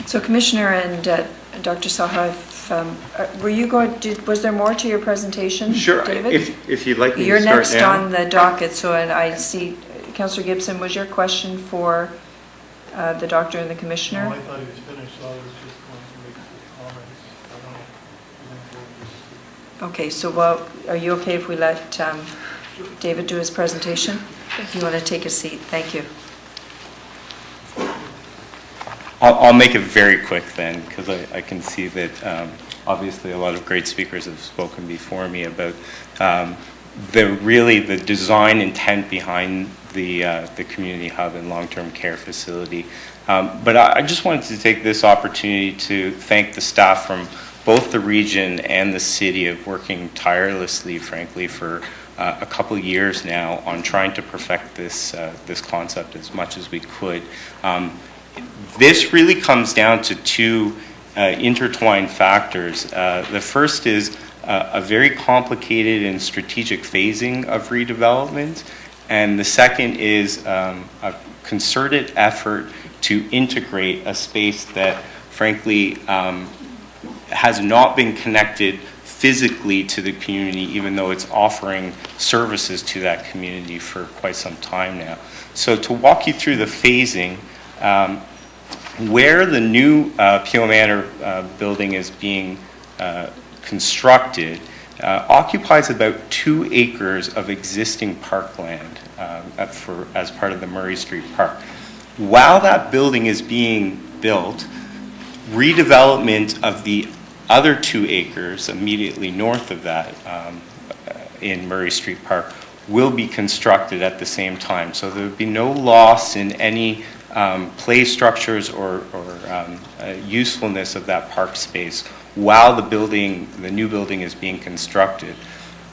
So Commissioner and Dr. Saha, were you going to, was there more to your presentation, Sure. David? If you'd like me You're to start next now. on the docket, so and I see, Councillor Gibson, was your question for the doctor and the commissioner? No, I thought he was finished, so I was just going to make comments. I don't know. Okay, so well, are you okay if we let David do his presentation? If you want to take a seat, thank you. I'll make it very quick then, because I can see that obviously a lot of great speakers have spoken before me about the design intent behind the community hub and long-term care facility. But I just wanted to take this opportunity to thank the staff from both the region and the city of working tirelessly, frankly, for a couple years now on trying to perfect this concept as much as we could. This really comes down to two intertwined factors. The first is a very complicated and strategic phasing of redevelopment, and the second is a concerted effort to integrate a space that, frankly, has not been connected physically to the community, even though it's offering services to that community for quite some time now. So to walk you through the phasing, where the new Peel Manor building is being constructed occupies about 2 acres of existing parkland as part of the Murray Street Park. While that building is being built, redevelopment of the other 2 acres immediately north of that in Murray Street Park will be constructed at the same time. So there would be no loss in any play structures or usefulness of that park space while the new building is being constructed.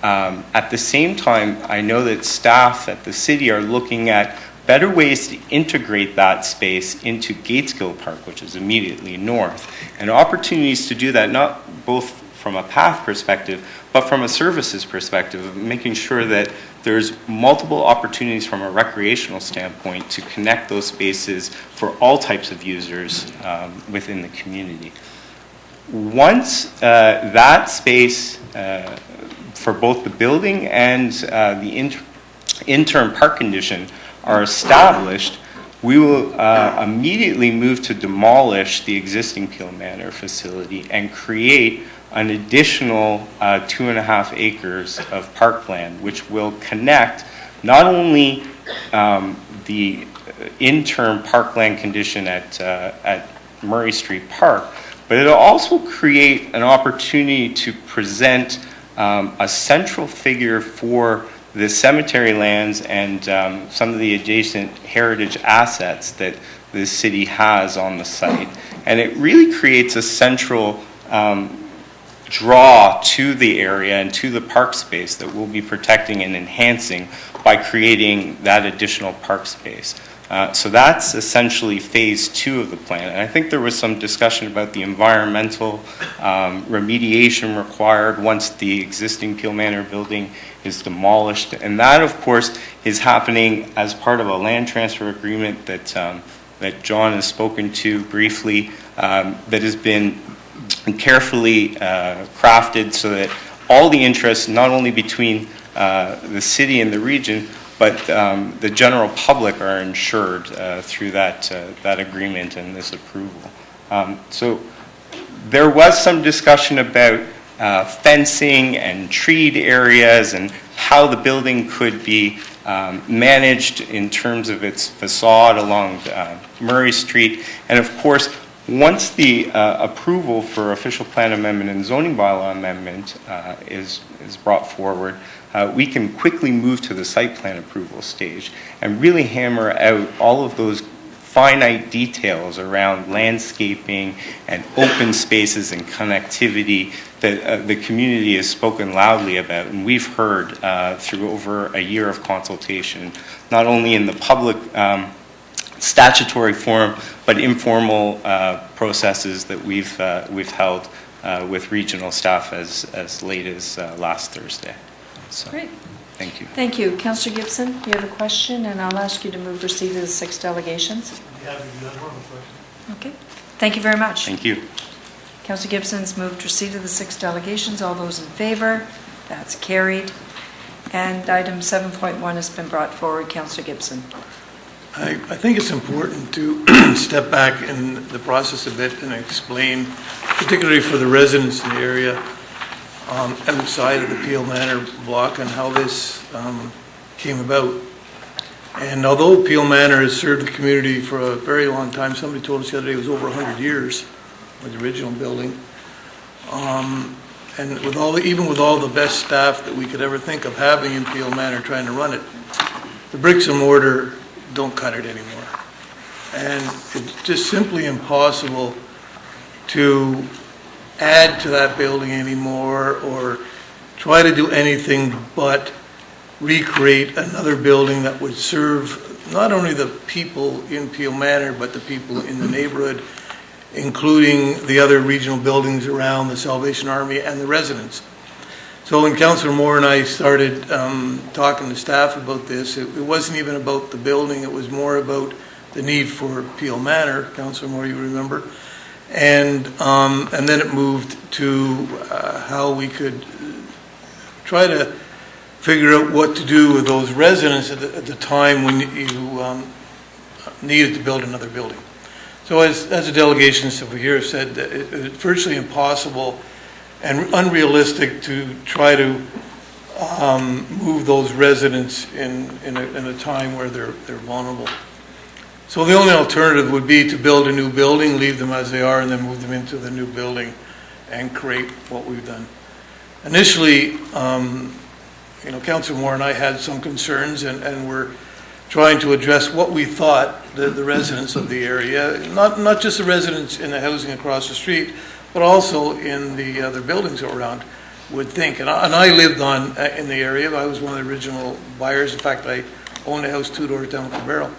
At the same time, I know that staff at the city are looking at better ways to integrate that space into Gateskill Park, which is immediately north, and opportunities to do that not both from a path perspective, but from a services perspective, of making sure that there's multiple opportunities from a recreational standpoint to connect those spaces for all types of users within the community. Once that space for both the building and the interim park condition are established, we will immediately move to demolish the existing Peel Manor facility and create an additional 2.5 acres of parkland, which will connect not only the interim parkland condition at Murray Street Park, but it'll also create an opportunity to present a central figure for the cemetery lands and some of the adjacent heritage assets that the city has on the site. And it really creates a central draw to the area and to the park space that we'll be protecting and enhancing by creating that additional park space. So that's essentially phase 2 of the plan. And I think there was some discussion about the environmental remediation required once the existing Peel Manor building is demolished. And that, of course, is happening as part of a land transfer agreement that John has spoken to briefly, that has been carefully crafted so that all the interests, not only between the city and the region, but the general public are insured through that agreement and this approval. So there was some discussion about fencing and treed areas and how the building could be managed in terms of its facade along Murray Street. And of course, once the approval for official plan amendment and zoning bylaw amendment is brought forward, we can quickly move to the site plan approval stage and really hammer out all of those finite details around landscaping and open spaces and connectivity that the community has spoken loudly about. And we've heard through over a year of consultation, not only in the public statutory forum, but informal processes that we've held with regional staff as late as last Thursday. So, great. Thank you. Thank you. Councillor Gibson, you have a question, and I'll ask you to move receipt of the 6 delegations. Okay. Thank you very much. Thank you. Councillor Gibson's moved receipt of the 6 delegations. All those in favour? That's carried. And item 7.1 has been brought forward. Councillor Gibson. I think it's important to step back in the process a bit and explain, particularly for the residents in the area outside of the Peel Manor block, and how this came about. And although Peel Manor has served the community for a very long time, somebody told us the other day it was over 100 years with the original building. And with even with all the best staff that we could ever think of having in Peel Manor trying to run it, the bricks and mortar don't cut it anymore. And it's just simply impossible to add to that building anymore or try to do anything but recreate another building that would serve not only the people in Peel Manor, but the people in the neighborhood, including the other regional buildings around, the Salvation Army, and the residents. So when Councillor Moore and I started talking to staff about this, it wasn't even about the building, it was more about the need for Peel Manor, Councillor Moore, you remember, and then it moved to how we could try to figure out what to do with those residents at the time when you needed to build another building. So as a delegation, we here have said that it's virtually impossible and unrealistic to try to move those residents in a time where they're vulnerable. So the only alternative would be to build a new building, leave them as they are, and then move them into the new building and create what we've done. Initially, Councillor Moore and I had some concerns, and we're trying to address what we thought the residents of the area, not just the residents in the housing across the street, but also in the other buildings around, would think. And I lived in the area. I was one of the original buyers. In fact, I owned a house 2 doors down from Barrel.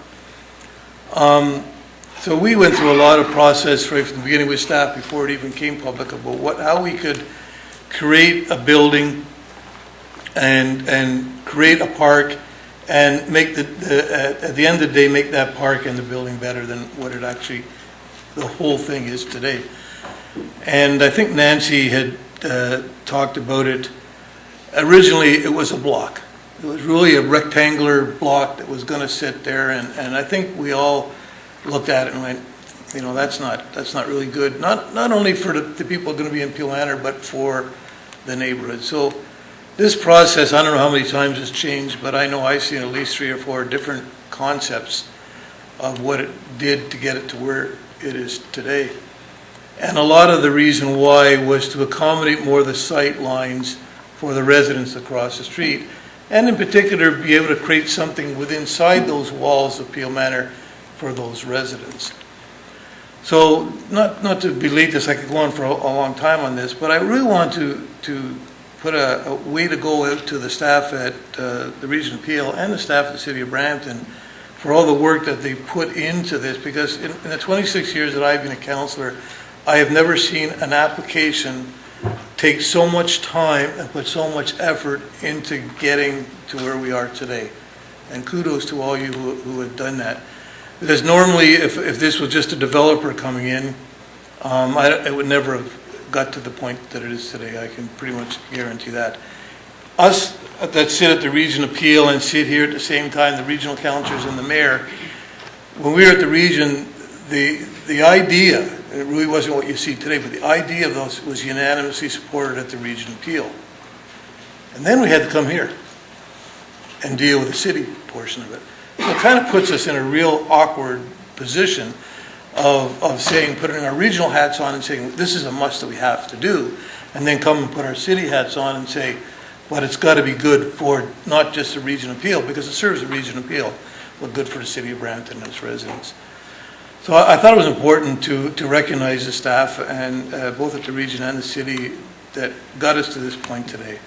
So we went through a lot of process right from the beginning with staff before it even came public about how we could create a building and create a park and make at the end of the day, make that park and the building better than what it actually, the whole thing is today. And I think Nancy had talked about it. Originally, it was a block. It was really a rectangular block that was going to sit there, and I think we all looked at it and went, that's not really good. Not only for the people going to be in Peel Manor, but for the neighborhood. So this process, I don't know how many times it's changed, but I know I've seen at least 3 or 4 different concepts of what it did to get it to where it is today. And a lot of the reason why was to accommodate more of the sight lines for the residents across the street, and in particular be able to create something within inside those walls of Peel Manor for those residents. So not to belate this, I could go on for a long time on this, but I really want to put a way to go out to the staff at the Region of Peel and the staff at the City of Brampton for all the work that they put into this, because in the 26 years that I've been a councillor, I have never seen an application take so much time and put so much effort into getting to where we are today. And kudos to all you who have done that. Because normally, if this was just a developer coming in, it would never have got to the point that it is today. I can pretty much guarantee that. Us that sit at the Region of Peel and sit here at the same time, the regional councillors and the mayor, when we were at the region, the idea, it really wasn't what you see today, but the idea of those was unanimously supported at the Region of Peel. And then we had to come here and deal with the city portion of it. So it kind of puts us in a real awkward position of saying, putting our regional hats on and saying, this is a must that we have to do, and then come and put our city hats on and say, but it's got to be good for not just the Region of Peel, because it serves the Region of Peel, but good for the City of Brampton and its residents. So I thought it was important to recognize the staff, and both at the region and the city, that got us to this point today.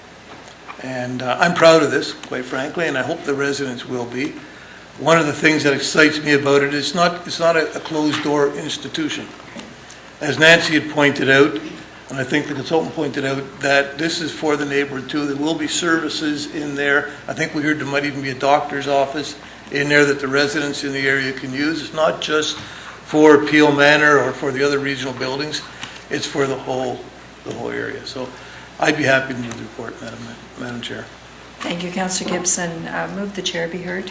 And I'm proud of this, quite frankly, and I hope the residents will be. One of the things that excites me about it is it's not a closed-door institution. As Nancy had pointed out, and I think the consultant pointed out, that this is for the neighborhood too. There will be services in there. I think we heard there might even be a doctor's office in there that the residents in the area can use. It's not just for Peel Manor or for the other regional buildings. It's for the whole area. So I'd be happy to move the report, Madam Chair. Thank you, Councillor Gibson. Move the chair be heard.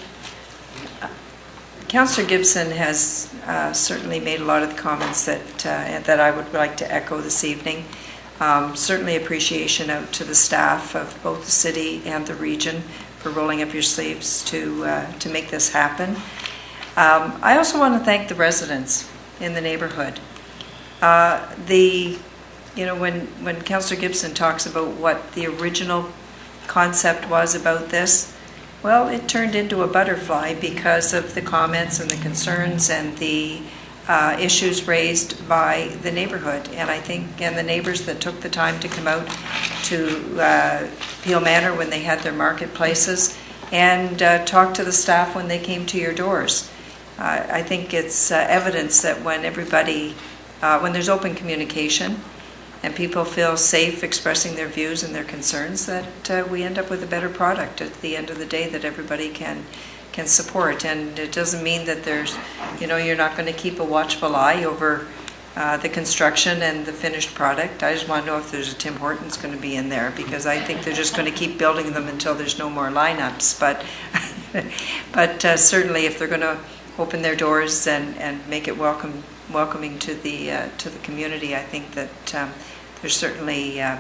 Councillor Gibson has certainly made a lot of the comments that I would like to echo this evening. Certainly appreciation out to the staff of both the city and the region for rolling up your sleeves to make this happen. I also want to thank the residents in the neighborhood. When Councillor Gibson talks about what the original concept was about this, well, it turned into a butterfly because of the comments and the concerns and the issues raised by the neighborhood. And I think, and the neighbors that took the time to come out to Peel Manor when they had their marketplaces and talk to the staff when they came to your doors. I think it's evidence that when there's open communication and people feel safe expressing their views and their concerns, that we end up with a better product at the end of the day that everybody can support. And it doesn't mean that you're not going to keep a watchful eye over the construction and the finished product. I just want to know if there's a Tim Hortons going to be in there, because I think they're just going to keep building them until there's no more lineups. But certainly if they're going to open their doors and make it welcoming to the community, I think that there's certainly a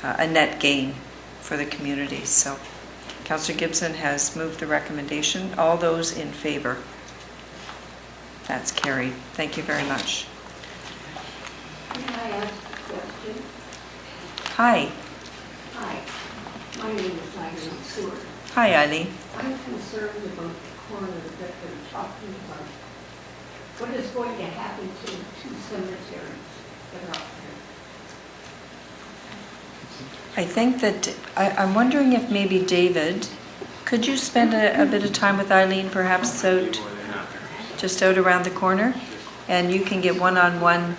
net gain for the community. So Councillor Gibson has moved the recommendation. All those in favor? That's carried. Thank you very much. Can I ask a question? Hi. Hi. My name is Eileen Stewart. Hi, Eileen. I'm concerned about the corner that they're talking about. What is going to happen to the two cemeteries that are out there? I think that, I'm wondering if maybe David, could you spend a bit of time with Eileen, perhaps just out around the corner? And you can get one-on-one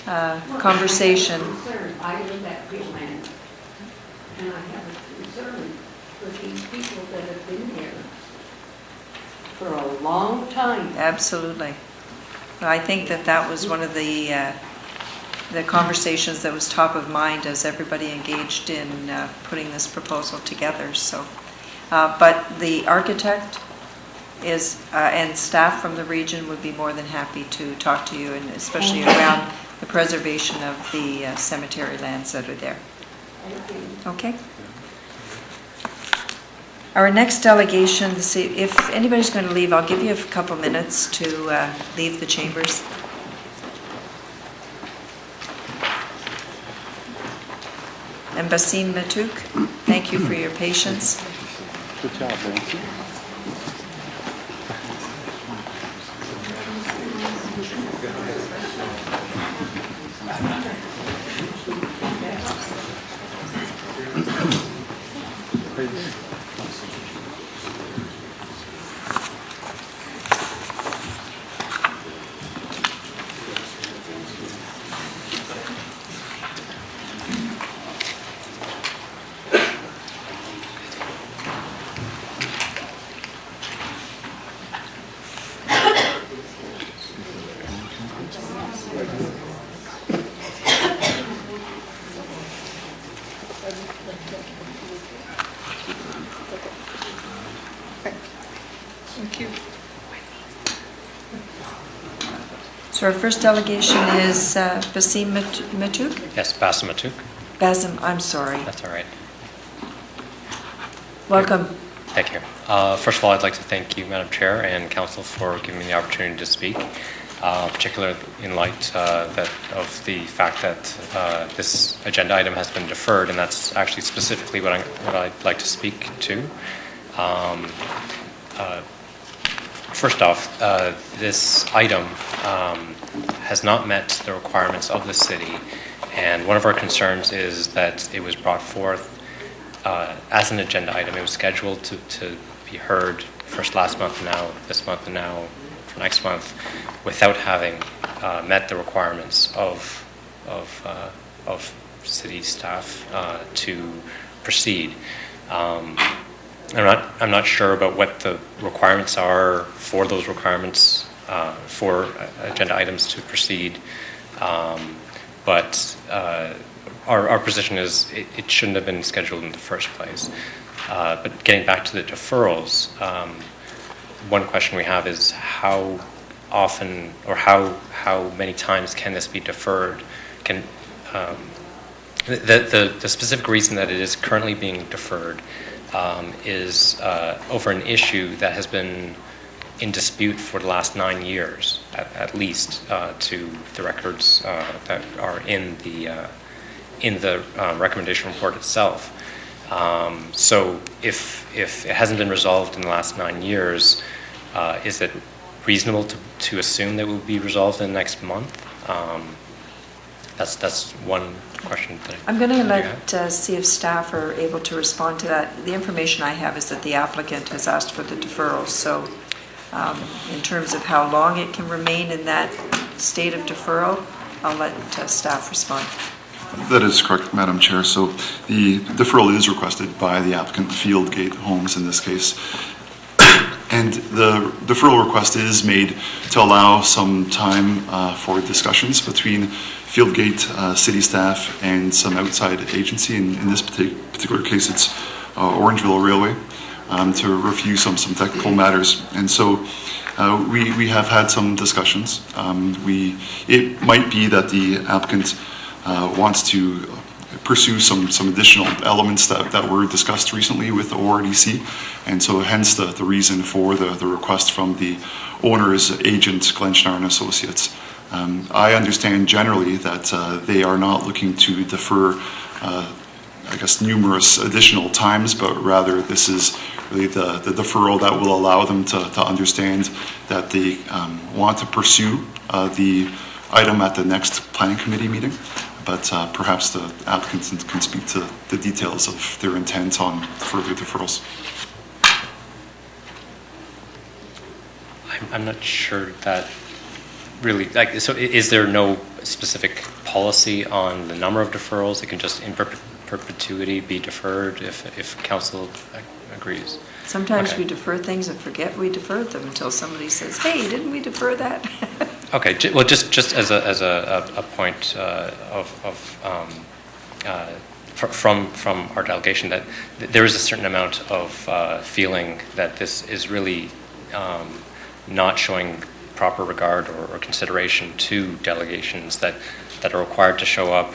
conversation. I live at Greenland, and I have a concern with these people that have been here for a long time. Absolutely. I think that was one of the conversations that was top of mind as everybody engaged in putting this proposal together. So, but the architect and staff from the region would be more than happy to talk to you, and especially around the preservation of the cemetery lands that are there. Okay. Our next delegation, if anybody's going to leave, I'll give you a couple minutes to leave the chambers. And Basim Matuk, thank you for your patience. Good job, Nancy. Thank you. So our first delegation is Basim Matuk? Yes, Basim Matuk. Basim, I'm sorry. That's all right. Welcome. Thank you. First of all, I'd like to thank you, Madam Chair, and Council for giving me the opportunity to speak, particularly in light of the fact that this agenda item has been deferred, and that's actually specifically what I'd like to speak to. First off, this item has not met the requirements of the city, and one of our concerns is that it was brought forth as an agenda item. It was scheduled to be heard first last month, and now this month, and now for next month, without having met the requirements of city staff to proceed. I'm not sure about what the requirements are for those requirements for agenda items to proceed, but our position is it shouldn't have been scheduled in the first place. But getting back to the deferrals, one question we have is how often or how many times can this be deferred? Can the specific reason that it is currently being deferred is over an issue that has been in dispute for the last 9 years, at least, to the records that are in the recommendation report itself. So if it hasn't been resolved in the last 9 years, is it reasonable to assume that it will be resolved in the next month? That's one question. I'm going to let see if staff are able to respond to that. The information I have is that the applicant has asked for the deferral. So in terms of how long it can remain in that state of deferral, I'll let staff respond. That is correct, Madam Chair. So the deferral is requested by the applicant, Fieldgate Homes in this case. And the deferral request is made to allow some time for discussions between Fieldgate city staff and some outside agency. In this particular case, it's Orangeville Railway, to review some technical matters. And so we have had some discussions. It might be that the applicant wants to pursue some additional elements that were discussed recently with the ORDC, and so hence the reason for the request from the owner's agent, Glenschnar and Associates. I understand generally that they are not looking to defer, I guess, numerous additional times, but rather this is really the deferral that will allow them to understand that they want to pursue the item at the next planning committee meeting. But perhaps the applicants can speak to the details of their intent on further deferrals. I'm not sure that really, so is there no specific policy on the number of deferrals? It can just in perpetuity be deferred if council agrees? Sometimes we defer things and forget we deferred them until somebody says, hey, didn't we defer that? Okay, well, just as a point from our delegation, that there is a certain amount of feeling that this is really not showing proper regard or consideration to delegations that are required to show up,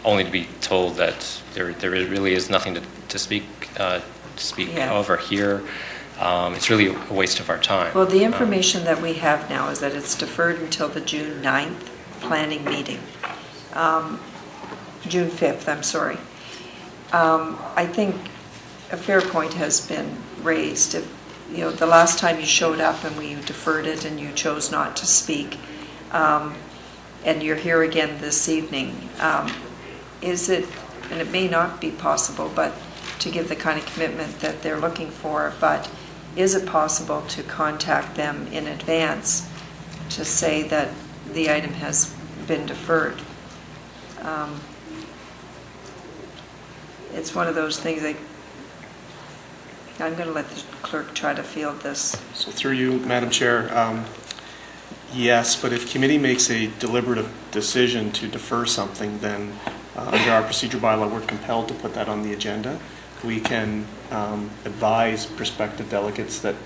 only to be told that there really is nothing to speak of or hear. It's really a waste of our time. Well, the information that we have now is that it's deferred until the June 9th planning meeting. June 5th, I'm sorry. I think a fair point has been raised. If, the last time you showed up and we deferred it and you chose not to speak, and you're here again this evening, is it, and it may not be possible, but to give the kind of commitment that they're looking for, but is it possible to contact them in advance to say that the item has been deferred? It's one of those things that I'm going to let the clerk try to field this. So through you, Madam Chair, yes, but if committee makes a deliberative decision to defer something, then under our procedure bylaw, we're compelled to put that on the agenda. We can advise prospective delegates that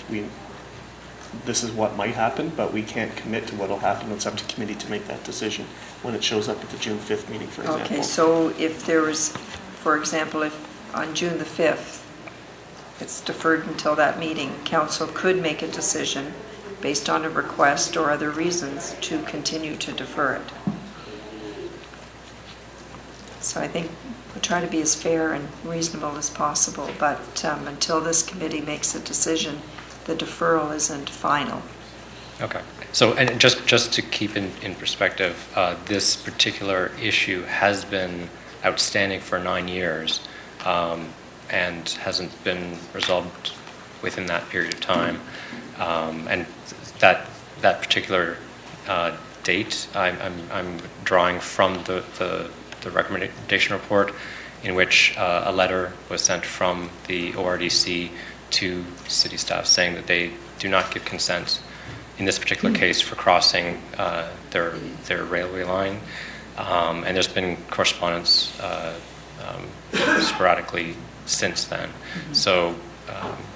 this is what might happen, but we can't commit to what will happen. It's up to committee to make that decision when it shows up at the June 5th meeting, for example. Okay, so if there was, for example, if on June the 5th, it's deferred until that meeting, council could make a decision based on a request or other reasons to continue to defer it. So I think we'll try to be as fair and reasonable as possible, but until this committee makes a decision, the deferral isn't final. Okay. So, and just to keep in perspective, this particular issue has been outstanding for 9 years and hasn't been resolved within that period of time. And that particular date, I'm drawing from the recommendation report, in which a letter was sent from the ORDC to city staff saying that they do not give consent in this particular case for crossing their railway line. And there's been correspondence sporadically since then. So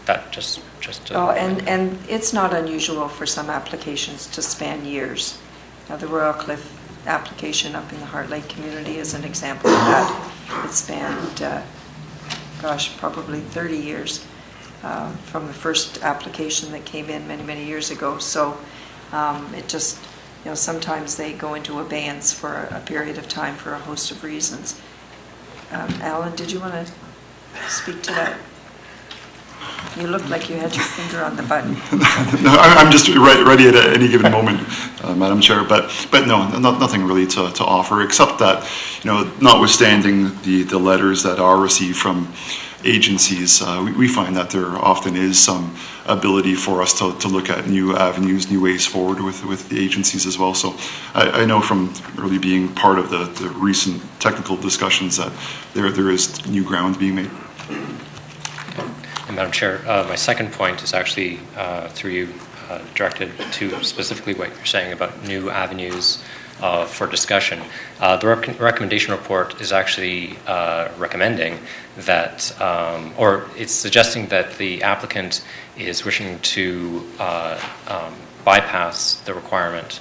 that just. Oh, and it's not unusual for some applications to span years. Now, the Royal Cliff application up in the Heart Lake community is an example of that. It spanned, probably 30 years from the first application that came in many, many years ago. So it just, sometimes they go into abeyance for a period of time for a host of reasons. Alan, did you want to speak to that? You looked like you had your finger on the button. No, I'm just ready at any given moment, Madam Chair. But no, nothing really to offer, except that, notwithstanding the letters that are received from agencies, we find that there often is some ability for us to look at new avenues, new ways forward with the agencies as well. So I know from really being part of the recent technical discussions that there is new ground being made. And Madam Chair, my second point is actually through you directed to specifically what you're saying about new avenues for discussion. The recommendation report is actually recommending that, or it's suggesting that the applicant is wishing to bypass the requirement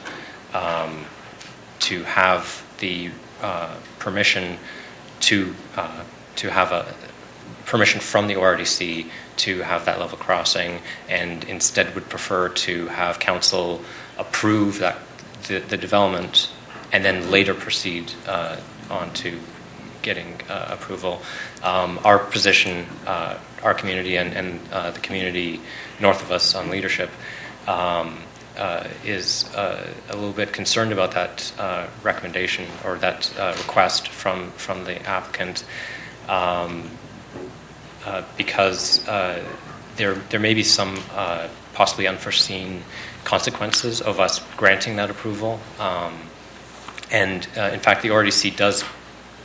to have the permission to have a permission from the ORDC to have that level crossing, and instead would prefer to have council approve that the development and then later proceed on to getting approval. Our position, our community and the community north of us on leadership is a little bit concerned about that recommendation or that request from the applicant. Because there may be some possibly unforeseen consequences of us granting that approval. And in fact, the RDC does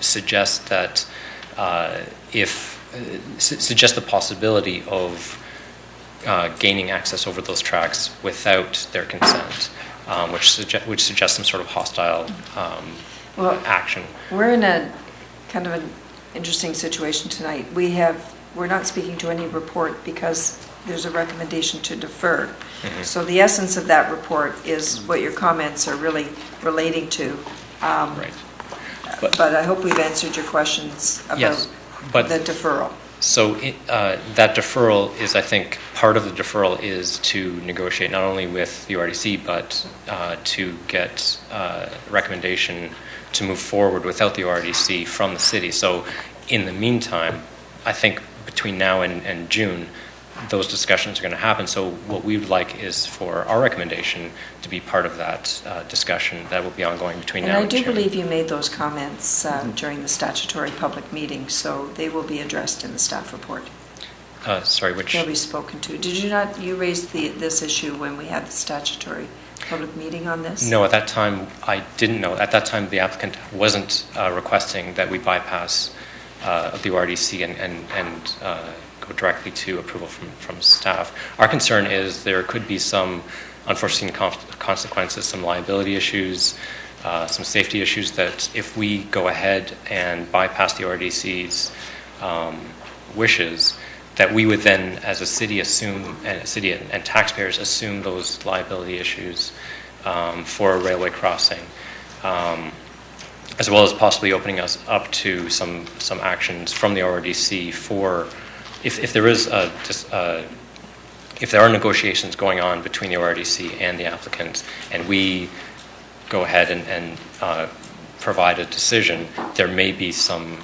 suggest that suggest the possibility of gaining access over those tracks without their consent, which suggests some sort of hostile action. We're in a kind of an interesting situation tonight. We're not speaking to any report because there's a recommendation to defer. Mm-hmm. So the essence of that report is what your comments are really relating to. Right. But I hope we've answered your questions about the deferral. So that deferral is, I think, part of the deferral is to negotiate not only with the RDC, but to get a recommendation to move forward without the RDC from the city. So in the meantime, I think between now and June, those discussions are going to happen. So what we would like is for our recommendation to be part of that discussion that will be ongoing between now and June. And I do believe you made those comments during the statutory public meeting, so they will be addressed in the staff report. Sorry, which? They'll be spoken to. Did you not, you raised this issue when we had the statutory public meego on this? No, at that time I didn't know. At that time the applicant wasn't requesting that we bypass the RDC and go directly to approval from staff. Our concern is there could be some unforeseen consequences, some liability issues, some safety issues that if we go ahead and bypass the RDC's wishes, that we would then, as a city, assume, and city and taxpayers assume those liability issues for a railway crossing, as well as possibly opening us up to some actions from the RDC for if there is if there are negotiations going on between the RDC and the applicant, and we go ahead and provide a decision, there may be some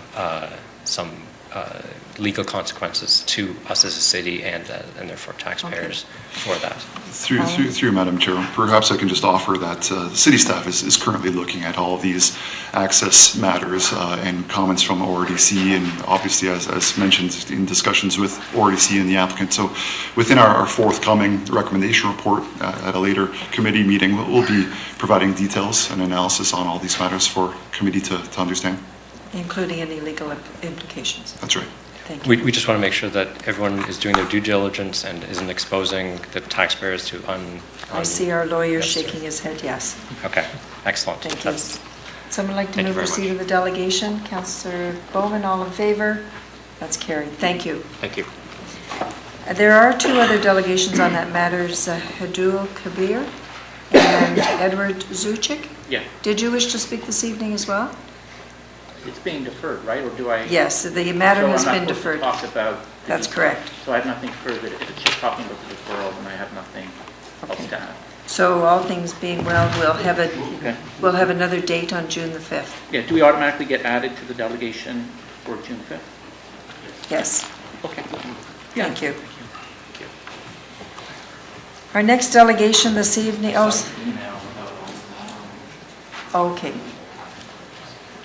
legal consequences to us as a city and therefore taxpayers for that. Through Madam Chair, perhaps I can just offer that city staff is currently looking at all of these access matters and comments from ORDC, and obviously as mentioned in discussions with ORDC and the applicant. So within our forthcoming recommendation report at a later committee meeting, we'll be providing details and analysis on all these matters for committee to understand. Including any legal implications. That's right. Thank you. We just want to make sure that everyone is doing their due diligence and isn't exposing the taxpayers to I see our lawyer shaking his head yes. Okay, excellent. Thank you. Someone like to move receipt of the delegation? Councillor Bowman, all in favor? That's carried. Thank you. Thank you. There are two other delegations on that matters, Hadul Kabir and Edward Zuchik. Yeah. Did you wish to speak this evening as well? It's being deferred, right? Or do I? Yes, the matter has been deferred. So I'm not supposed to talk about... That's correct. So I have nothing further. If it's just talking about the deferral, then I have nothing else to add. So all things being well, we'll have another date on June the 5th. Yeah, do we automatically get added to the delegation for June 5th? Yes. Okay. Thank you. Our next delegation this evening, okay.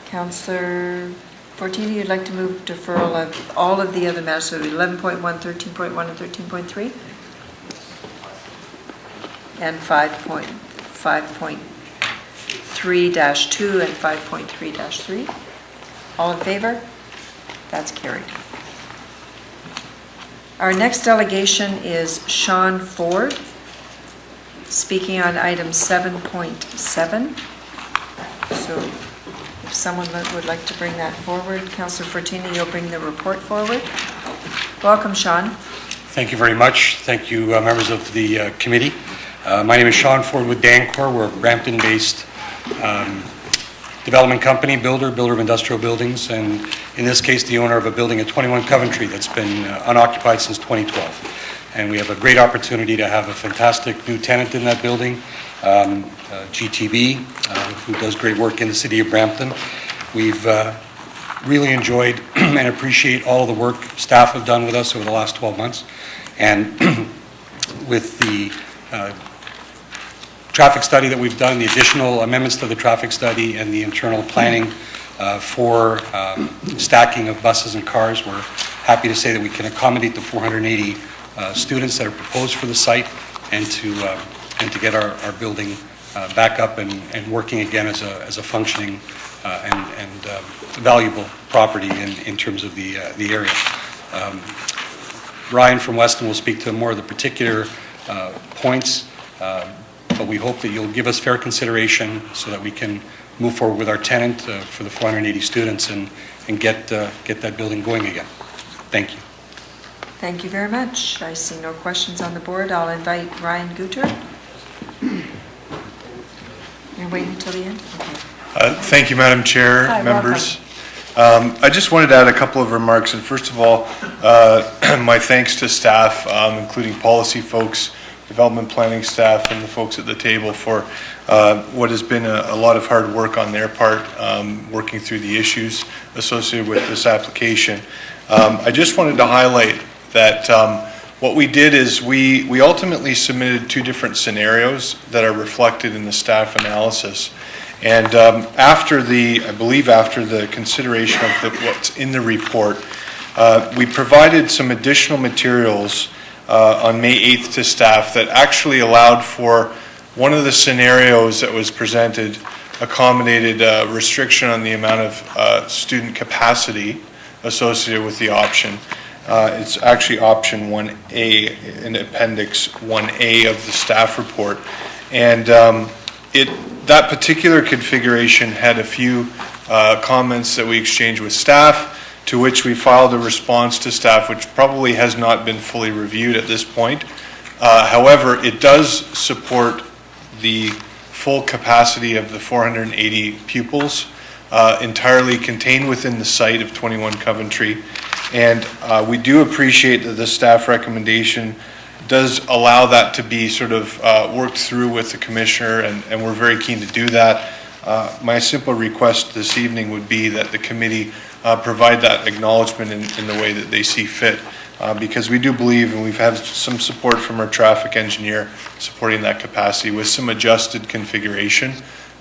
Councillor Fortini, you'd like to move deferral of all of the other matters, so 11.1, 13.1, and 13.3? And 5.3-2 and 5.3-3. All in favor? That's carried. Our next delegation is Sean Ford, speaking on item 7.7. So if someone would like to bring that forward, Councillor Fortini, you'll bring the report forward. Welcome, Sean. Thank you very much. Thank you, members of the committee. My name is Sean Ford with Dancor. We're a Brampton-based development company, builder of industrial buildings, and in this case, the owner of a building at 21 Coventry that's been unoccupied since 2012. And we have a great opportunity to have a fantastic new tenant in that building, GTB, who does great work in the city of Brampton. We've really enjoyed and appreciate all the work staff have done with us over the last 12 months. And with the traffic study that we've done, the additional amendments to the traffic study and the internal planning for stacking of buses and cars, we're happy to say that we can accommodate the 480 students that are proposed for the site and to get our building back up and working again as a functioning and valuable property in terms of the area. Ryan from Weston will speak to more of the particular points, but we hope that you'll give us fair consideration so that we can move forward with our tenant for the 480 students and get that building going again. Thank you. Thank you very much. I see no questions on the board. I'll invite Ryan Guter. You're waiting until the end? Okay. Thank you, Madam Chair, Hi, members. I just wanted to add a couple of remarks. And first of all, my thanks to staff, including policy folks, development planning staff, and the folks at the table for what has been a lot of hard work on their part, working through the issues associated with this application. I just wanted to highlight that what we did is we ultimately submitted two different scenarios that are reflected in the staff analysis. And after the consideration of what's in the report, we provided some additional materials on May 8th to staff that actually allowed for one of the scenarios that was presented accommodated restriction on the amount of student capacity associated with the option. It's actually option 1A in Appendix 1A of the staff report. And that particular configuration had a few comments that we exchanged with staff, to which we filed a response to staff, which probably has not been fully reviewed at this point. However, it does support the full capacity of the 480 pupils entirely contained within the site of 21 Coventry. And we do appreciate that the staff recommendation does allow that to be sort of worked through with the commissioner, and we're very keen to do that. My simple request this evening would be that the committee provide that acknowledgement in the way that they see fit, because we do believe, and we've had some support from our traffic engineer supporting that capacity with some adjusted configuration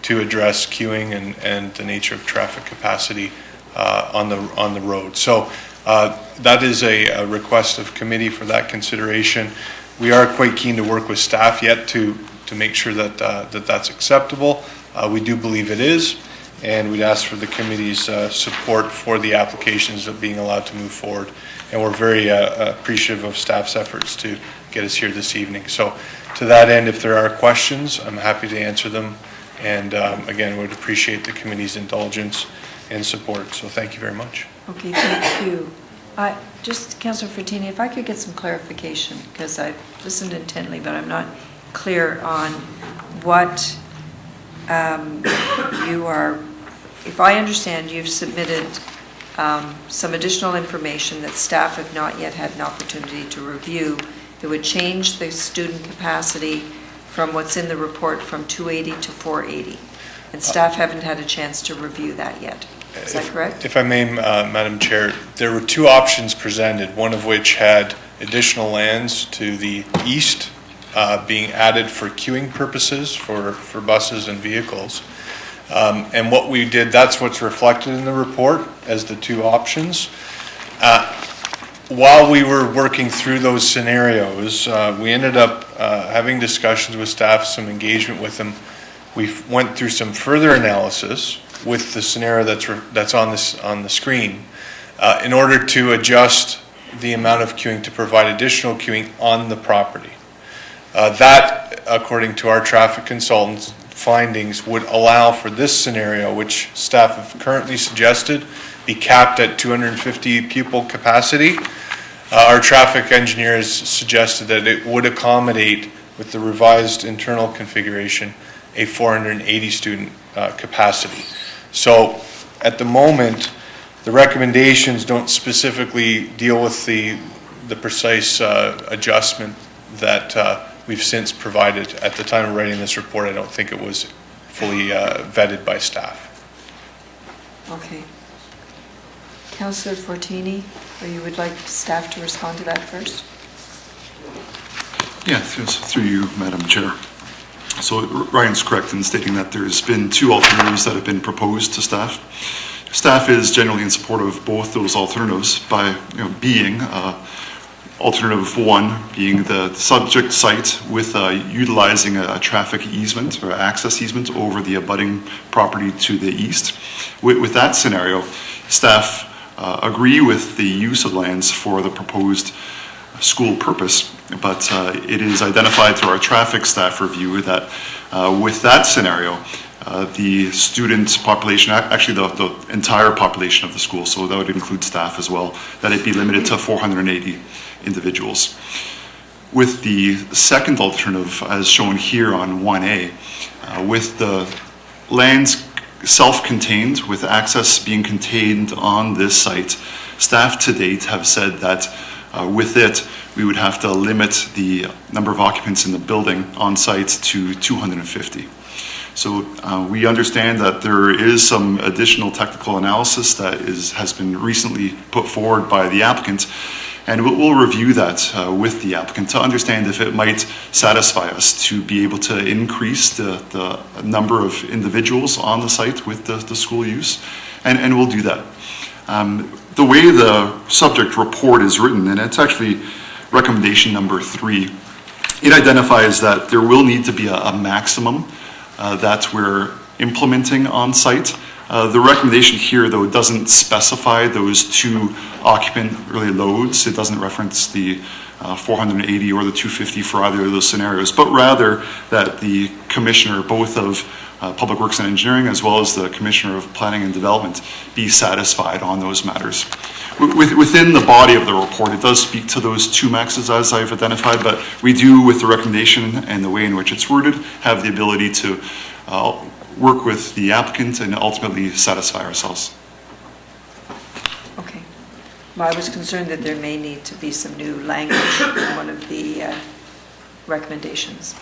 to address queuing and the nature of traffic capacity on the road. So that is a request of committee for that consideration. We are quite keen to work with staff yet to make sure that that's acceptable. We do believe it is, and we'd ask for the committee's support for the applications of being allowed to move forward. And we're very appreciative of staff's efforts to get us here this evening. So to that end, if there are questions, I'm happy to answer them. And again, would appreciate the committee's indulgence and support. So thank you very much. Okay, thank you. Just, Councillor Frattini, if I could get some clarification, because I listened intently, but I'm not clear on what you are, if I understand, you've submitted some additional information that staff have not yet had an opportunity to review that would change the student capacity from what's in the report from 280 to 480. And staff haven't had a chance to review that yet. Is that correct? If I may, Madam Chair, there were two options presented, one of which had additional lands to the east being added for queuing purposes for buses and vehicles. And what we did, that's what's reflected in the report as the two options. While we were working through those scenarios, we ended up having discussions with staff, some engagement with them. We went through some further analysis with the scenario that's on the screen in order to adjust the amount of queuing to provide additional queuing on the property. That, according to our traffic consultant's findings, would allow for this scenario, which staff have currently suggested, be capped at 250 pupil capacity. Our traffic engineers suggested that it would accommodate, with the revised internal configuration, a 480 student capacity. So at the moment, the recommendations don't specifically deal with the precise adjustment that we've since provided. At the time of writing this report, I don't think it was fully vetted by staff. Okay. Councillor Fortini, or you would like staff to respond to that first? Yeah, through you, Madam Chair. So Ryan's correct in stating that there's been two alternatives that have been proposed to staff. Staff is generally in support of both those alternatives by being alternative one being the subject site with utilizing a traffic easement or access easement over the abutting property to the east. With that scenario, staff agree with the use of lands for the proposed school purpose, but it is identified through our traffic staff review that with that scenario, the student population, actually the entire population of the school, so that would include staff as well, that it be limited to 480 individuals. With the second alternative, as shown here on 1A, with the lands self-contained, with access being contained on this site, staff to date have said that with it, we would have to limit the number of occupants in the building on site to 250. So we understand that there is some additional technical analysis that has been recently put forward by the applicant, and we'll review that with the applicant to understand if it might satisfy us to be able to increase the number of individuals on the site with the school use, and we'll do that. The way the subject report is written, and it's actually recommendation number 3, it identifies that there will need to be a maximum that we're implementing on site. The recommendation here, though, doesn't specify those two occupant really loads. It doesn't reference the 480 or the 250 for either of those scenarios, but rather that the commissioner, both of Public Works and Engineering, as well as the Commissioner of Planning and Development, be satisfied on those matters. Within the body of the report, it does speak to those two maxes as I've identified, but we do, with the recommendation and the way in which it's worded, have the ability to work with the applicant and ultimately satisfy ourselves. Okay. Well, I was concerned that there may need to be some new language in one of the recommendations.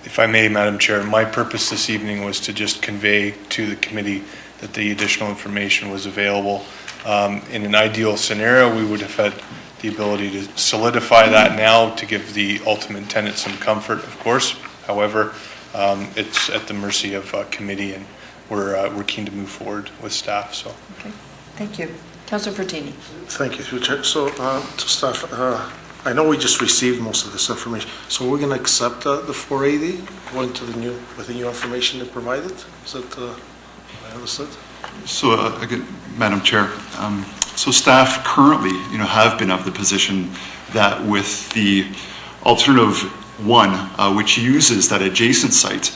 If I may, Madam Chair, my purpose this evening was to just convey to the committee that the additional information was available. In an ideal scenario, we would have had the ability to solidify that now to give the ultimate tenant some comfort, of course. However, it's at the mercy of committee, and we're keen to move forward with staff. So. Okay, thank you. Councillor Frattini. Thank you, through Chair. So, to staff, I know we just received most of this information. So we're going to accept the 480 going to with the new information they provided. Is that I understood? So again, Madam Chair, so staff currently, have been of the position that with the alternative one, which uses that adjacent site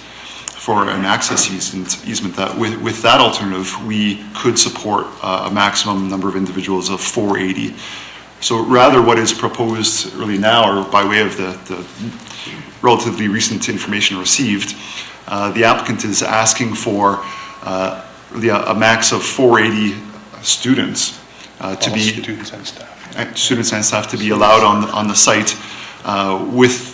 for an access easement, that with that alternative, we could support a maximum number of individuals of 480. So rather what is proposed really now, or by way of the relatively recent information received, the applicant is asking for really a max of 480 students to be students and staff to be allowed on the site with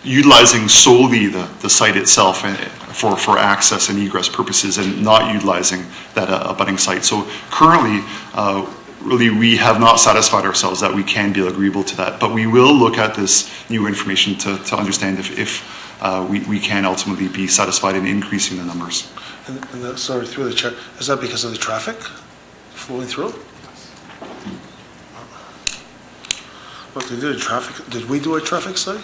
utilizing solely the site itself for access and egress purposes, and not utilizing that abutting site. So currently, really, we have not satisfied ourselves that we can be agreeable to that, but we will look at this new information to understand if we can ultimately be satisfied in increasing the numbers. And sorry, through the chair, is that because of the traffic flowing through? What they did, did we do a traffic study?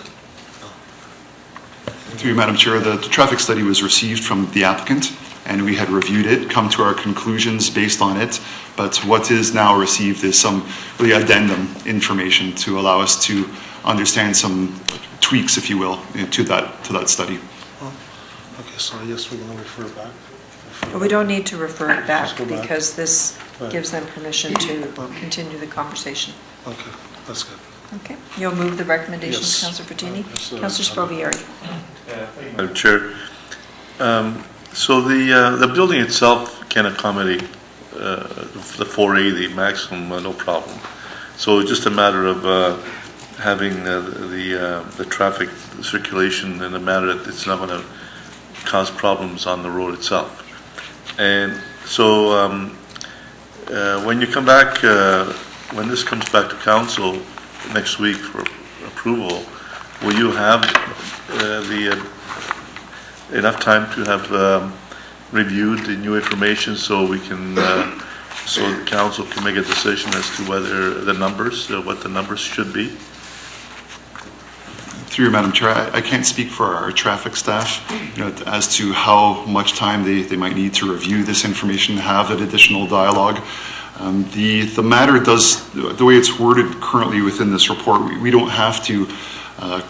Through you, Madam Chair, the traffic study was received from the applicant, and we had reviewed it, come to our conclusions based on it, but what is now received is some really addendum information to allow us to understand some tweaks, if you will, to that study. Okay, so yes, we're going to refer it back. But we don't need to refer it back back. because this gives them permission to continue the conversation. Okay, that's good. Okay, you'll move the recommendations, Yes. Councillor Pertini. Yes, Councillor Sprovieri. Madam Chair, so the building itself can accommodate the 480 maximum, no problem. So it's just a matter of having the traffic circulation in a manner that it's not going to cause problems on the road itself. And so when you come back, when this comes back to council next week for approval, will you have enough time to have reviewed the new information so we can, so the council can make a decision as to whether the numbers, what the numbers should be? Through you, Madam Chair, I can't speak for our traffic staff, as to how much time they might need to review this information, have that additional dialogue. The matter does, the way it's worded currently within this report, we don't have to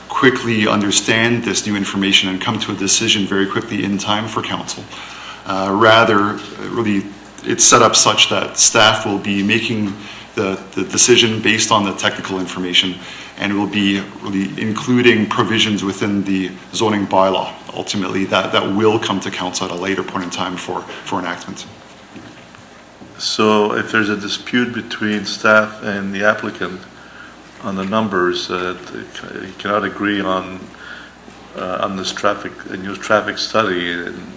quickly understand this new information and come to a decision very quickly in time for council. Rather, really, it's set up such that staff will be making the decision based on the technical information, and will be really including provisions within the zoning bylaw, ultimately, that will come to council at a later point in time for enactment. So if there's a dispute between staff and the applicant on the numbers, you cannot agree on this new traffic study, and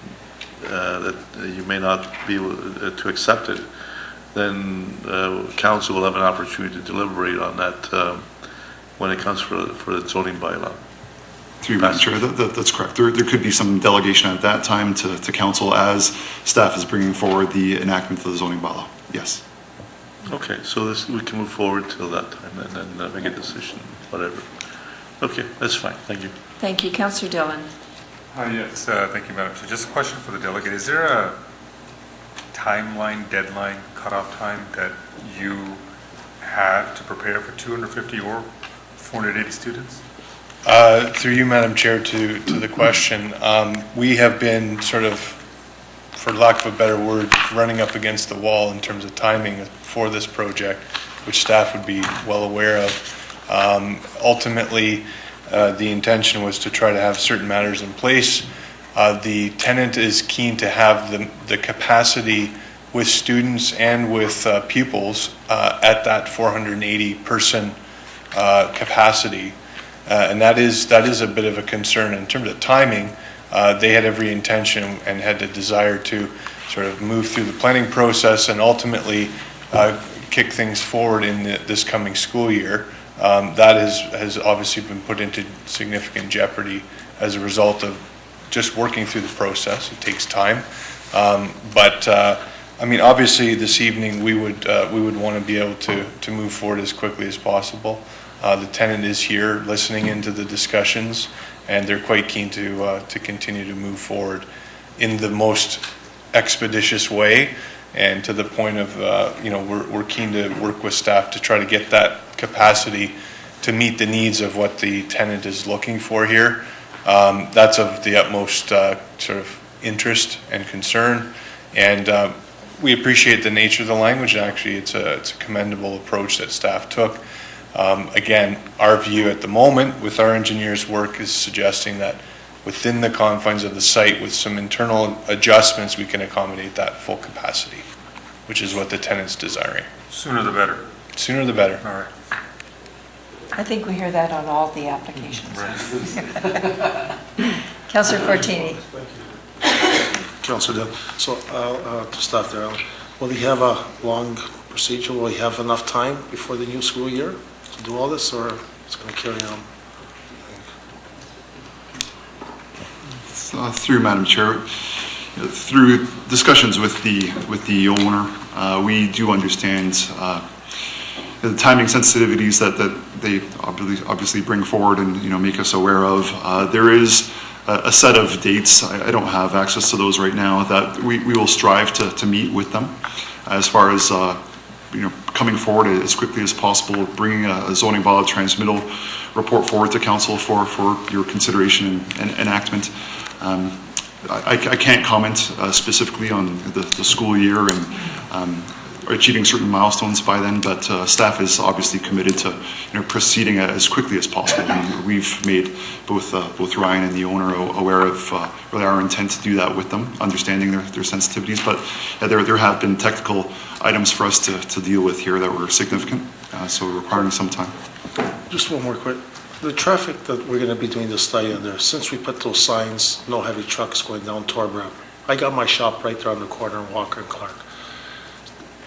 that you may not be able to accept it, then council will have an opportunity to deliberate on that when it comes for the zoning bylaw. Through you, Madam Chair, that's correct. There could be some delegation at that time to council as staff is bringing forward the enactment of the zoning bylaw. Yes. Okay, so we can move forward till that time and then make a decision, whatever. Okay, that's fine. Thank you. Thank you. Councillor Dillon. Hi, yes, thank you, Madam Chair. Just a question for the delegate. Is there a timeline, deadline, cutoff time that you have to prepare for 250 or 480 students? Through you, Madam Chair, to the question, we have been sort of, for lack of a better word, running up against the wall in terms of timing for this project, which staff would be well aware of. Ultimately, the intention was to try to have certain matters in place. The tenant is keen to have the capacity with students and with pupils at that 480 person capacity. And that is a bit of a concern in terms of timing. They had every intention and had the desire to sort of move through the planning process and ultimately kick things forward in this coming school year. That has obviously been put into significant jeopardy as a result of just working through the process. It takes time, but I mean, obviously, this evening we would want to be able to move forward as quickly as possible. The tenant is here listening into the discussions, and they're quite keen to continue to move forward in the most expeditious way, and to the point of we're keen to work with staff to try to get that capacity to meet the needs of what the tenant is looking for here. That's of the utmost sort of interest and concern, and we appreciate the nature of the language. Actually, it's a commendable approach that staff took. Again, our view at the moment with our engineers' work is suggesting that within the confines of the site, with some internal adjustments, we can accommodate that full capacity, which is what the tenant's desiring. Sooner the better. Sooner the better. All right. I think we hear that on all the applications. Councillor Fortini. Councillor Dill, so to start there, will he have a long procedure? Will he have enough time before the new school year to do all this, or it's going to carry on? Through Madam Chair, through discussions with the owner, we do understand the timing sensitivities that they obviously bring forward and make us aware of. There is a set of dates. I don't have access to those right now. That we will strive to meet with them as far as coming forward as quickly as possible, bringing a zoning bylaw transmittal report forward to council for your consideration and enactment. I can't comment specifically on the school year and achieving certain milestones by then, but staff is obviously committed to proceeding as quickly as possible. And we've made both Ryan and the owner aware of really our intent to do that with them, understanding their sensitivities. But there have been technical items for us to deal with here that were significant, so requiring some time. Just one more quick. The traffic that we're going to be doing the study on there, since we put those signs, no heavy trucks going down Torbram, I got my shop right there on the corner in Walker and Clark.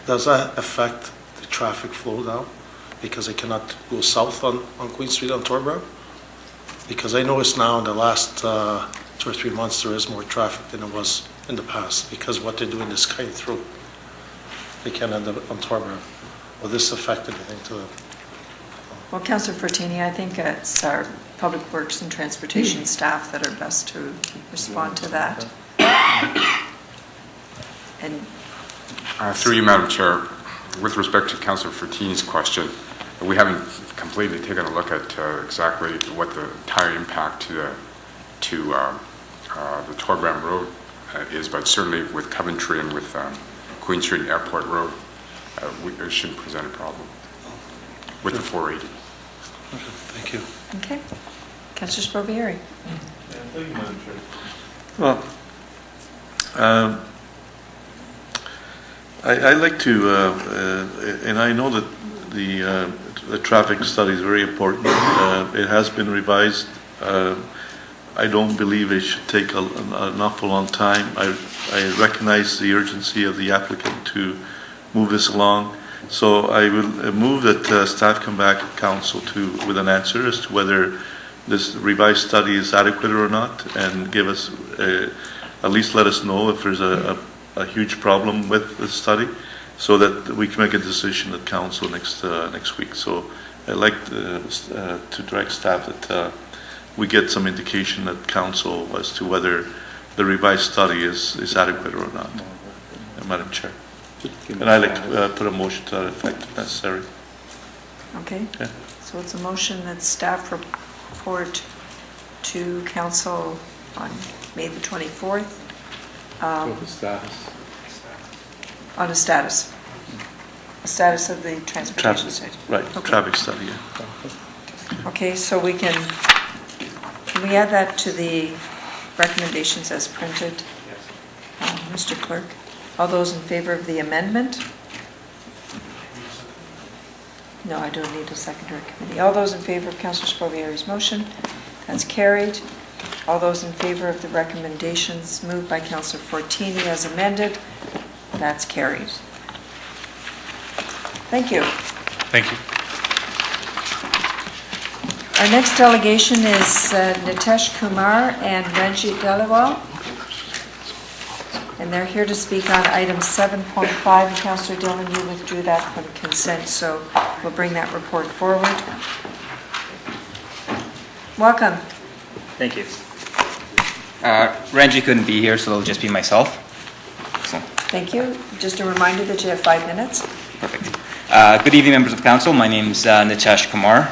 Does that affect the traffic flow now? Because I cannot go south on Queen Street on Torbram? Because I noticed now in the last 2 or 3 months there is more traffic than it was in the past, because what they're doing is cutting through. They can't end up on Torbram. Will this affect anything to them? Well, Councillor Fortini, I think it's our Public Works and Transportation staff that are best to respond to that. And through you, Madam Chair, with respect to Councillor Fortini's question, we haven't completely taken a look at exactly what the entire impact to the Torbram Road is, but certainly with Coventry and with Queen Street and Airport Road, it shouldn't present a problem with the 480. Okay, thank you. Okay. Councillor Sprovieri. Thank you, Madam Chair. Well, I like to, and I know that the traffic study is very important. It has been revised. I don't believe it should take an awful long time. I recognize the urgency of the applicant to move this along. So I will move that staff come back to council with an answer as to whether this revised study is adequate or not, and give us, at least let us know if there's a huge problem with the study, so that we can make a decision at council next week. So I'd like to direct staff that we get some indication at council as to whether the revised study is adequate or not, Madam Chair. And I'd like to put a motion to that effect if necessary. Okay. So it's a motion that staff report to council on May the 24th. On a status of the transportation study. Right, okay. Traffic study, yeah. Okay, so can we add that to the recommendations as printed? Mr. Clerk, all those in favor of the amendment? No, I don't need a secondary committee. All those in favor of Councillor Sprovieri's motion? That's carried. All those in favor of the recommendations moved by Councillor Fortini as amended? That's carried. Thank you. Thank you. Our next delegation is Nitesh Kumar and Ranjit Dhaliwal. And they're here to speak on item 7.5. And Councillor Dillon, you withdrew that from consent, so we'll bring that report forward. Welcome. Thank you. Ranji couldn't be here, so it'll just be myself. So. Thank you. Just a reminder that you have 5 minutes. Perfect. Good evening, members of council. My name's Nitesh Kumar,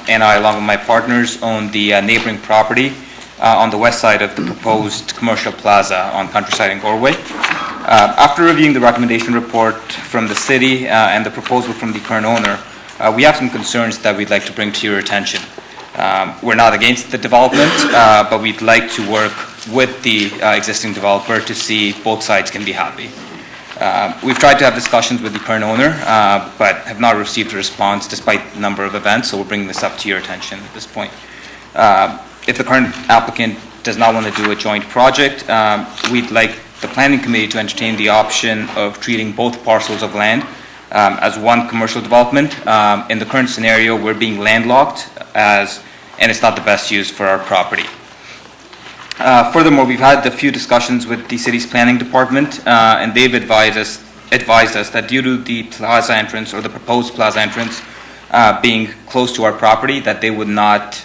and I, along with my partners, own the neighboring property on the west side of the proposed commercial plaza on Countryside and Goreway. After reviewing the recommendation report from the city and the proposal from the current owner, we have some concerns that we'd like to bring to your attention. We're not against the development, but we'd like to work with the existing developer to see both sides can be happy. We've tried to have discussions with the current owner, but have not received a response despite the number of events, so we're bringing this up to your attention at this point. If the current applicant does not want to do a joint project, we'd like the planning committee to entertain the option of treating both parcels of land as one commercial development. In the current scenario, we're being landlocked and it's not the best use for our property. Furthermore, we've had a few discussions with the city's planning department, and they've advised us that due to the plaza entrance or the proposed plaza entrance being close to our property, that they would not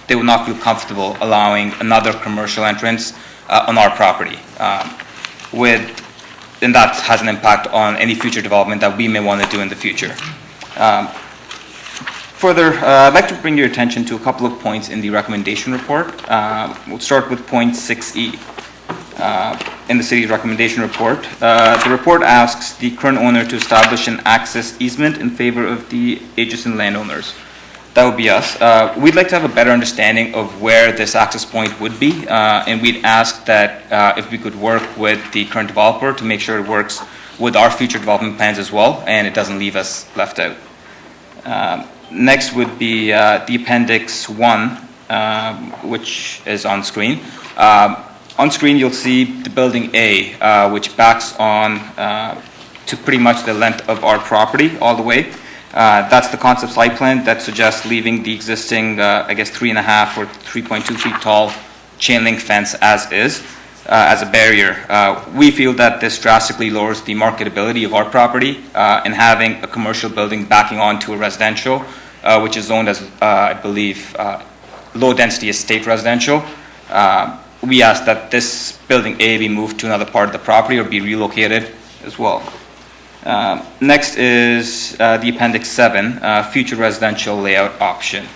feel comfortable allowing another commercial entrance on our property. And that has an impact on any future development that we may want to do in the future. Further, I'd like to bring your attention to a couple of points in the recommendation report. We'll start with point 6E. In the city's recommendation report, the report asks the current owner to establish an access easement in favor of the adjacent landowners. That would be us. We'd like to have a better understanding of where this access point would be, and we'd ask that if we could work with the current developer to make sure it works with our future development plans as well, and it doesn't leave us left out. Next would be the Appendix 1, which is on screen. On screen, you'll see the Building A, which backs on to pretty much the length of our property all the way. That's the concept site plan that suggests leaving the existing, 3.5 or 3.2 feet tall chain link fence as is, as a barrier. We feel that this drastically lowers the marketability of our property, and having a commercial building backing onto a residential, which is zoned as, I believe, low density estate residential. We ask that this Building A be moved to another part of the property or be relocated as well. Next is the Appendix 7, future residential layout option.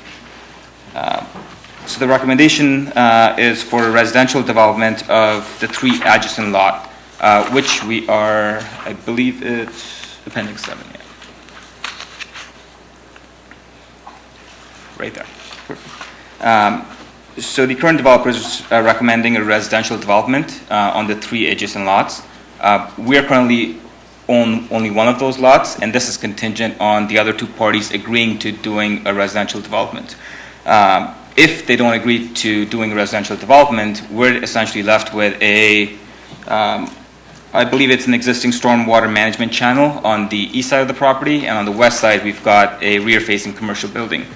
So the recommendation is for a residential development of the 3 adjacent lot, which we are, I believe it's Appendix 7, yeah. Right there. Perfect. So the current developer is recommending a residential development on the 3 adjacent lots. We are currently on only one of those lots, and this is contingent on the other 2 parties agreeing to doing a residential development. If they don't agree to doing a residential development, we're essentially left with I believe it's an existing stormwater management channel on the east side of the property, and on the west side we've got a rear-facing commercial building.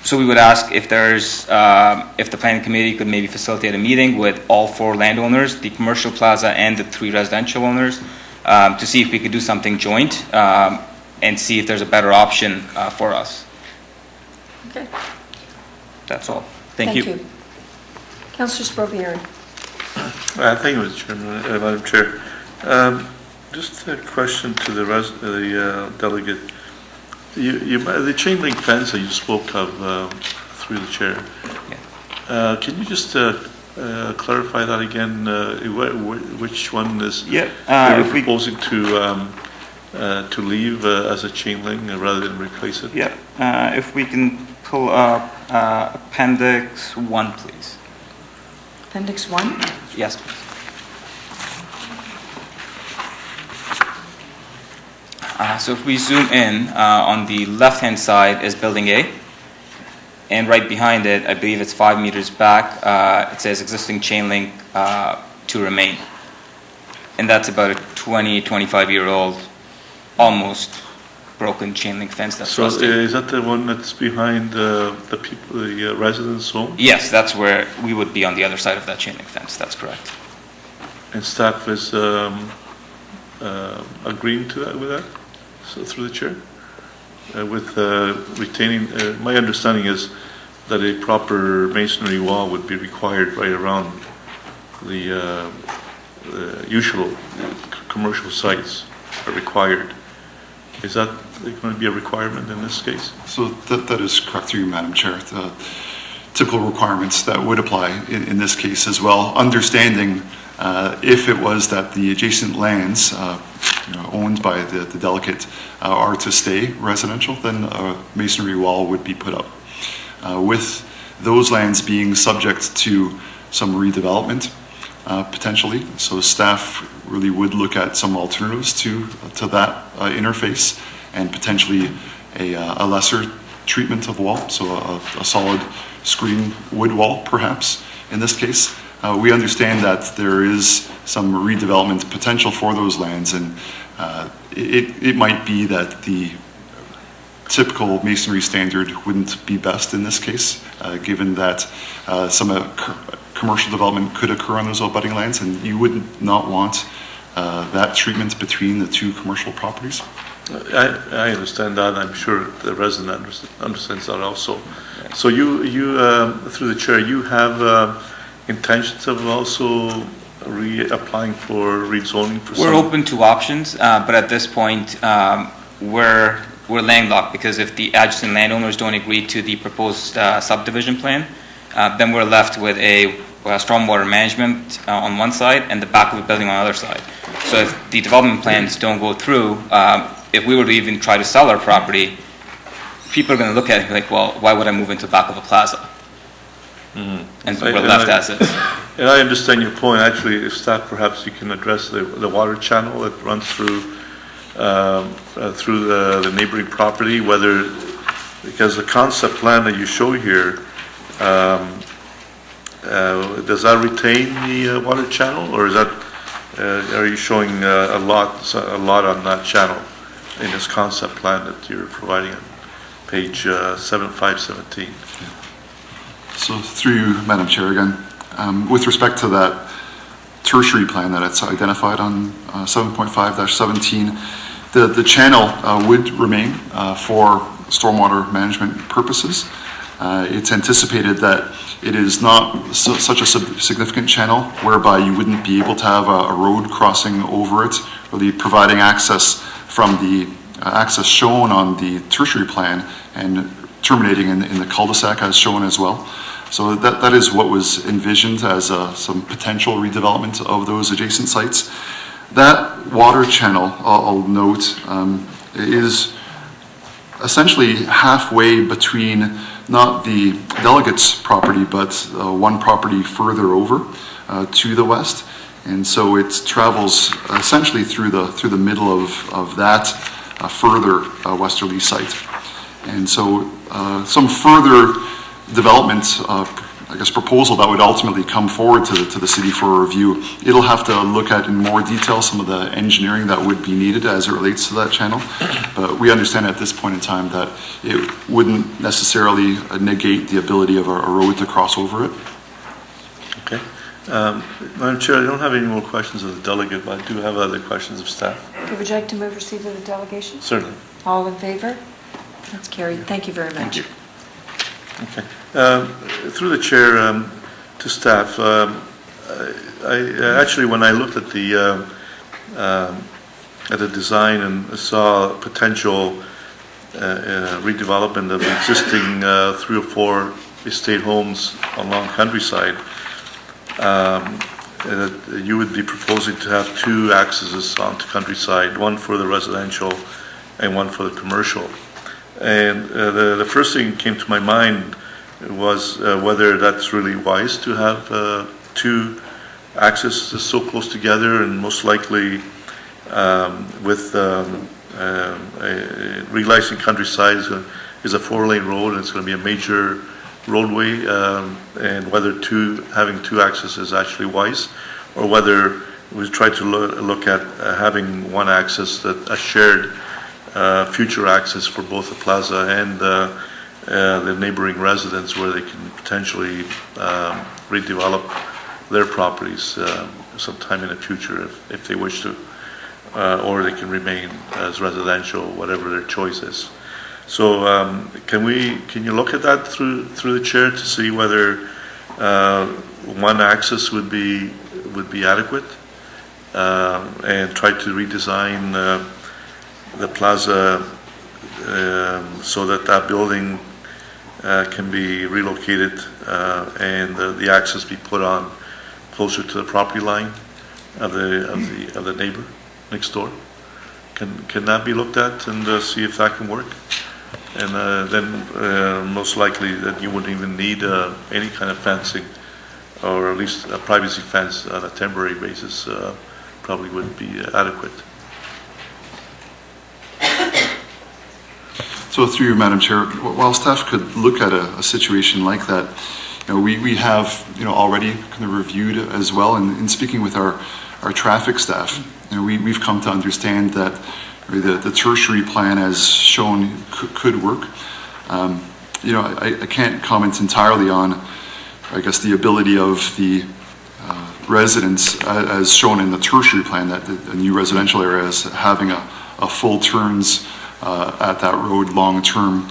So we would ask if the planning committee could maybe facilitate a meeting with all 4 landowners, the commercial plaza and the 3 residential owners, to see if we could do something joint and see if there's a better option for us. Okay. That's all. Thank you. Councillor Sprovieri. Thank you, Mr. Chairman, Madam Chair. Just a question to the delegate. The chain link fence that you spoke of through the chair. Yeah. Can you just clarify that again? Which one is you're proposing to leave as a chain link rather than replace it? Yeah. If we can pull up Appendix 1, please. Appendix 1? Yes, please. So if we zoom in, on the left-hand side is Building A, and right behind it, I believe it's 5 meters back, it says existing chain link to remain. And that's about a 25-year-old, almost broken chain link fence that's rusted. Is that the one that's behind the residents' home? Yes, that's where we would be, on the other side of that chain link fence. That's correct. And staff is agreeing to that with that? So through the chair? With retaining, my understanding is that a proper masonry wall would be required right around the usual commercial sites are required. Is that going to be a requirement in this case? So that is correct through you, Madam Chair. typical requirements that would apply in this case as well, understanding if it was that the adjacent lands owned by the delegate are to stay residential, then a masonry wall would be put up. With those lands being subject to some redevelopment, potentially, so staff really would look at some alternatives to that interface, and potentially a lesser treatment of wall, so a solid screen wood wall, perhaps, in this case. We understand that there is some redevelopment potential for those lands, and it might be that the typical masonry standard wouldn't be best in this case, given that some commercial development could occur on those abutting lands, and you would not want that treatment between the two commercial properties. I understand that. I'm sure the resident understands that also. So you through the chair, you have intentions of also applying for rezoning for We're open to options, but at this point, we're landlocked, because if the adjacent landowners don't agree to the proposed subdivision plan, then we're left with a stormwater management on one side and the back of the building on the other side. So if the development plans don't go through, if we were to even try to sell our property, people are going to look at it and be like, well, why would I move into the back of a plaza? Mm-hmm. And so we're left as is. And I understand your point. Actually, if staff, perhaps you can address the water channel that runs through the neighboring property, whether, because the concept plan that you show here, does that retain the water channel, or is that are you showing a lot on that channel in this concept plan that you're providing on page 7517? So through you, Madam Chair, again, with respect to that tertiary plan that it's identified on 7.5-17, the channel would remain for stormwater management purposes. It's anticipated that it is not such a significant channel whereby you wouldn't be able to have a road crossing over it, really providing access from the access shown on the tertiary plan and terminating in the cul-de-sac as shown as well. So that is what was envisioned as some potential redevelopment of those adjacent sites. That water channel, I'll note, is essentially halfway between not the delegate's property, but one property further over to the west. And so it travels essentially through the middle of that further westerly site. And so some further development, I guess, proposal that would ultimately come forward to the city for a review, it'll have to look at in more detail some of the engineering that would be needed as it relates to that channel. But we understand at this point in time that it wouldn't necessarily negate the ability of a road to cross over it. Okay. Madam Chair, I don't have any more questions of the delegate, but I do have other questions of staff. Okay, would you like to move receipt of the delegation? Certainly. All in favor? That's carried. Thank you very much. Thank you. Okay. Through the chair to staff, I actually, when I looked at the design and saw potential redevelopment of existing 3 or 4 estate homes along countryside, you would be proposing to have 2 accesses onto countryside, one for the residential and one for the commercial. And the first thing that came to my mind was whether that's really wise to have 2 accesses so close together, and most likely with realizing countryside is a 4-lane road, and it's going to be a major roadway, and whether having 2 accesses is actually wise, or whether we try to look at having 1 access, that a shared future access for both the plaza and the neighboring residents, where they can potentially redevelop their properties sometime in the future if they wish to, or they can remain as residential, whatever their choice is. So can you look at that through the chair to see whether 1 access would be adequate, and try to redesign the plaza so that building can be relocated and the access be put on closer to the property line of the neighbor next door. Can that be looked at and see if that can work? And then most likely that you wouldn't even need any kind of fencing, or at least a privacy fence on a temporary basis probably would be adequate. So through you, Madam Chair, while staff could look at a situation like that, we have already kind of reviewed as well, and in speaking with our traffic staff, we've come to understand that the tertiary plan as shown could work. I can't comment entirely on, I guess, the ability of the residents as shown in the tertiary plan, that the new residential area is having a full turns at that road long term.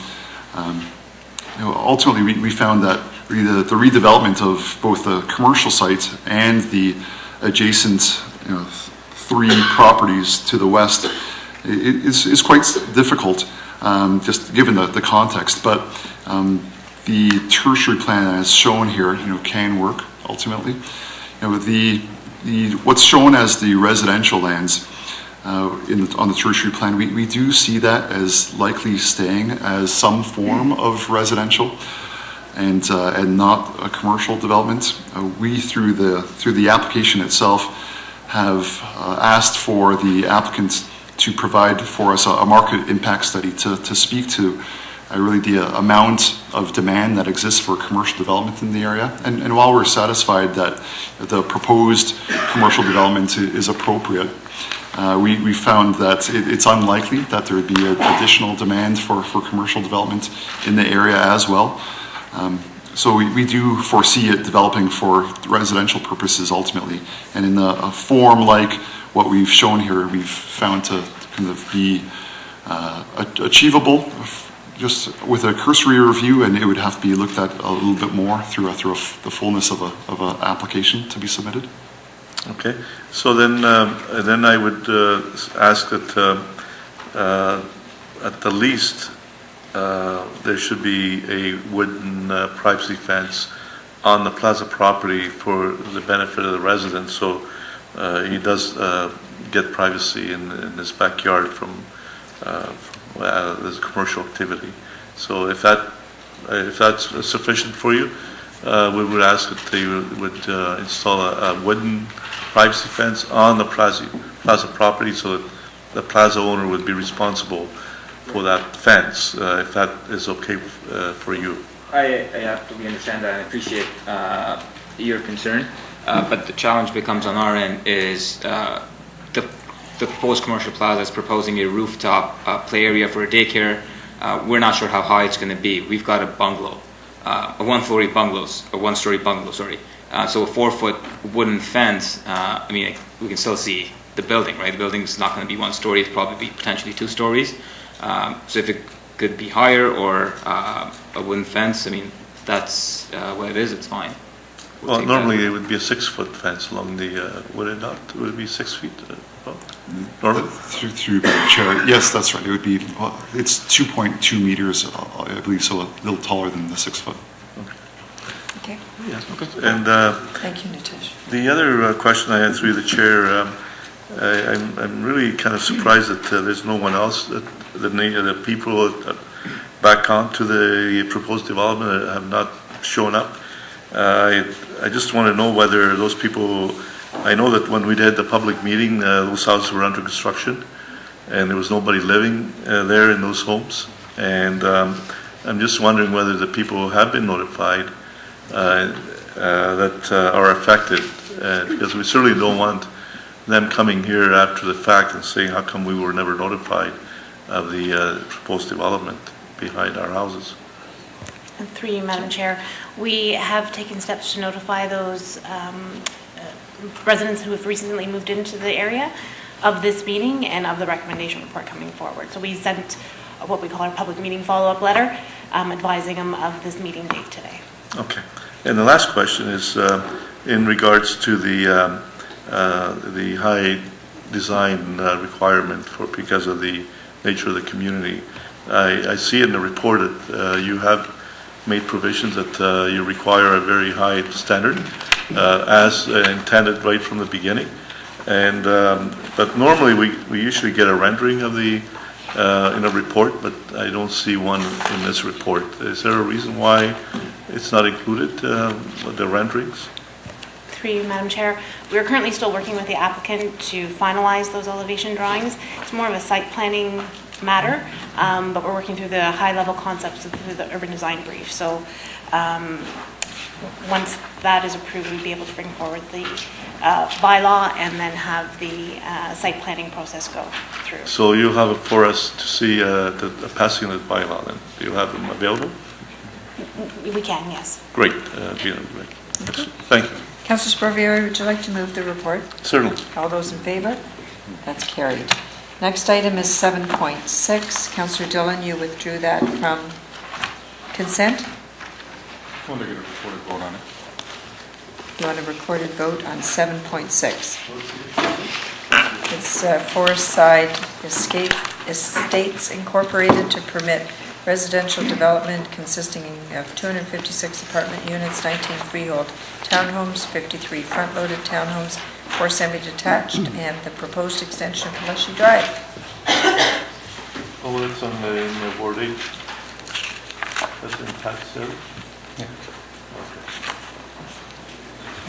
Ultimately, we found that the redevelopment of both the commercial site and the adjacent 3 properties to the west is quite difficult, just given the context. But the tertiary plan as shown here, can work ultimately. What's shown as the residential lands on the tertiary plan, we do see that as likely staying as some form of residential and not a commercial development. We through the application itself have asked for the applicant to provide for us a market impact study to speak to really the amount of demand that exists for commercial development in the area. And while we're satisfied that the proposed commercial development is appropriate, we found that it's unlikely that there would be additional demand for commercial development in the area as well. So we do foresee it developing for residential purposes ultimately. And in a form like what we've shown here, we've found to kind of be achievable just with a cursory review, and it would have to be looked at a little bit more through the fullness of an application to be submitted. Okay, so then I would ask that at the least there should be a wooden privacy fence on the plaza property for the benefit of the residents, so he does get privacy in his backyard from this commercial activity. So if that's sufficient for you, we would ask that they would install a wooden privacy fence on the plaza property, so that the plaza owner would be responsible for that fence, if that is okay for you. I absolutely understand that and appreciate your concern, but the challenge becomes on our end is the proposed commercial plaza is proposing a rooftop play area for a daycare. We're not sure how high it's going to be. We've got a bungalow, a one-story bungalow, so a 4-foot wooden fence. We can still see the building, right? The building's not going to be 1 story; it's probably potentially 2 stories. So if it could be higher or a wooden fence, if that's what it is, it's fine. Well, normally it would be a 6-foot fence along the, would it not? Would it be 6 feet? Norman? Through the chair, yes, that's right. It would be, it's 2.2 meters, I believe, so a little taller than the 6 foot. Okay. Yeah, okay. And thank you, Nitish. The other question I had through the chair, I'm really kind of surprised that there's no one else, that the people back onto the proposed development have not shown up. I just want to know whether those people, I know that when we did the public meeting, those houses were under construction and there was nobody living there in those homes. And I'm just wondering whether the people have been notified that are affected, because we certainly don't want them coming here after the fact and saying, how come we were never notified of the proposed development behind our houses? And through you, Madam Chair, we have taken steps to notify those residents who have recently moved into the area of this meeting and of the recommendation report coming forward. So we sent what we call our public meeting follow-up letter advising them of this meeting date today. Okay. And the last question is in regards to the high design requirement because of the nature of the community. I see in the report that you have made provisions that you require a very high standard as intended right from the beginning. And but normally we usually get a rendering of the in a report, but I don't see one in this report. Is there a reason why it's not included, the renderings? Through you, Madam Chair, we are currently still working with the applicant to finalize those elevation drawings. It's more of a site planning matter, but we're working through the high-level concepts through the urban design brief. So once that is approved, we'd be able to bring forward the bylaw and then have the site planning process go through. So you'll have it for us to see the passing of the bylaw then? Do you have them available? We can, yes. Great, Gina, great. Thank you. Councillor Sprovieri, would you like to move the report? Certainly. All those in favor? That's carried. Next item is 7.6. Councillor Dillon, you withdrew that from consent. I want to get a recorded vote on it. You want a recorded vote on 7.6. It's Forest Side Estates Incorporated to permit residential development consisting of 256 apartment units, 19 freehold townhomes, 53 front-loaded townhomes, 4 semi-detached, and the proposed extension of Pelletier Drive. Oh, that's on the, in the Ward 8. That's in tax there? Yeah.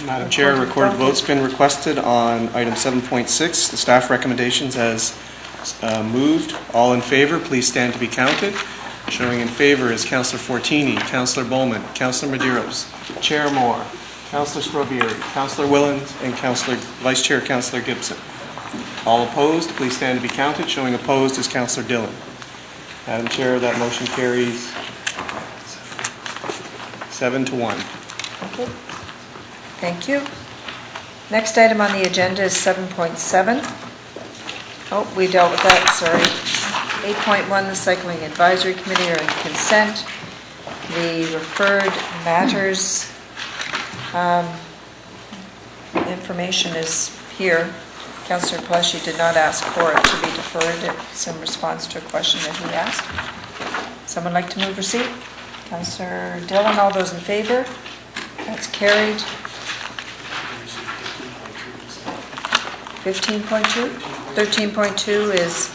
Madam Chair, recorded vote's been requested on item 7.6. The staff recommendations as moved. All in favor, please stand to be counted. Showing in favor is Councillor Fortini, Councillor Bowman, Councillor Medeiros, Chair Moore, Councillor Sprovieri, Councillor Willens, and Vice Chair Councillor Gibson. All opposed, please stand to be counted. Showing opposed is Councillor Dillon. Madam Chair, that motion carries 7-1. Okay. Thank you. Next item on the agenda is 7.7. Oh, we dealt with that, sorry. 8.1, the Cycling Advisory Committee are in consent. The referred matters information is here. Councillor Pelletier did not ask for it to be deferred. It's in response to a question that he asked. Someone like to move receipt? Councillor Dillon, all those in favor? That's carried. 15.2? 13.2 is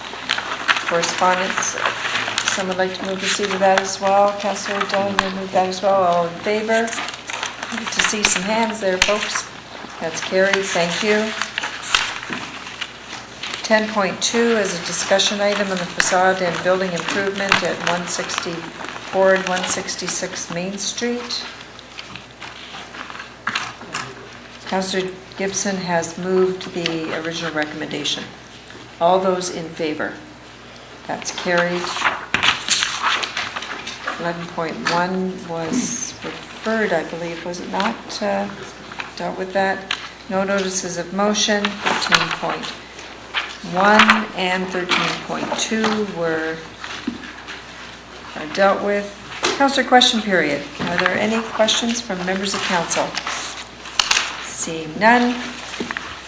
correspondence. Someone like to move receipt of that as well? Councillor Dillon, you move that as well. All in favor? Good to see some hands there, folks. That's carried. Thank you. 10.2 is a discussion item on the facade and building improvement at 166 Main Street. Councillor Gibson has moved the original recommendation. All those in favor? That's carried. 11.1 was referred, I believe, was it not? Dealt with that. No notices of motion. 13.1 and 13.2 were dealt with. Councillor question period. Are there any questions from members of council? Seeing none.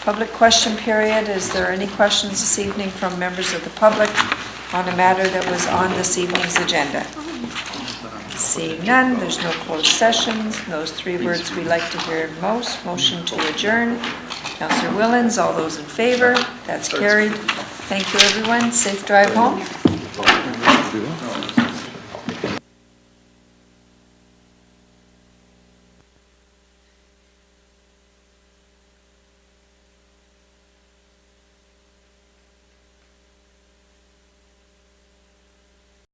Public question period. Is there any questions this evening from members of the public on a matter that was on this evening's agenda? Seeing none, there's no closed sessions. Those three words we like to hear most. Motion to adjourn. Councillor Willens, all those in favor? That's carried. Thank you, everyone. Safe drive home.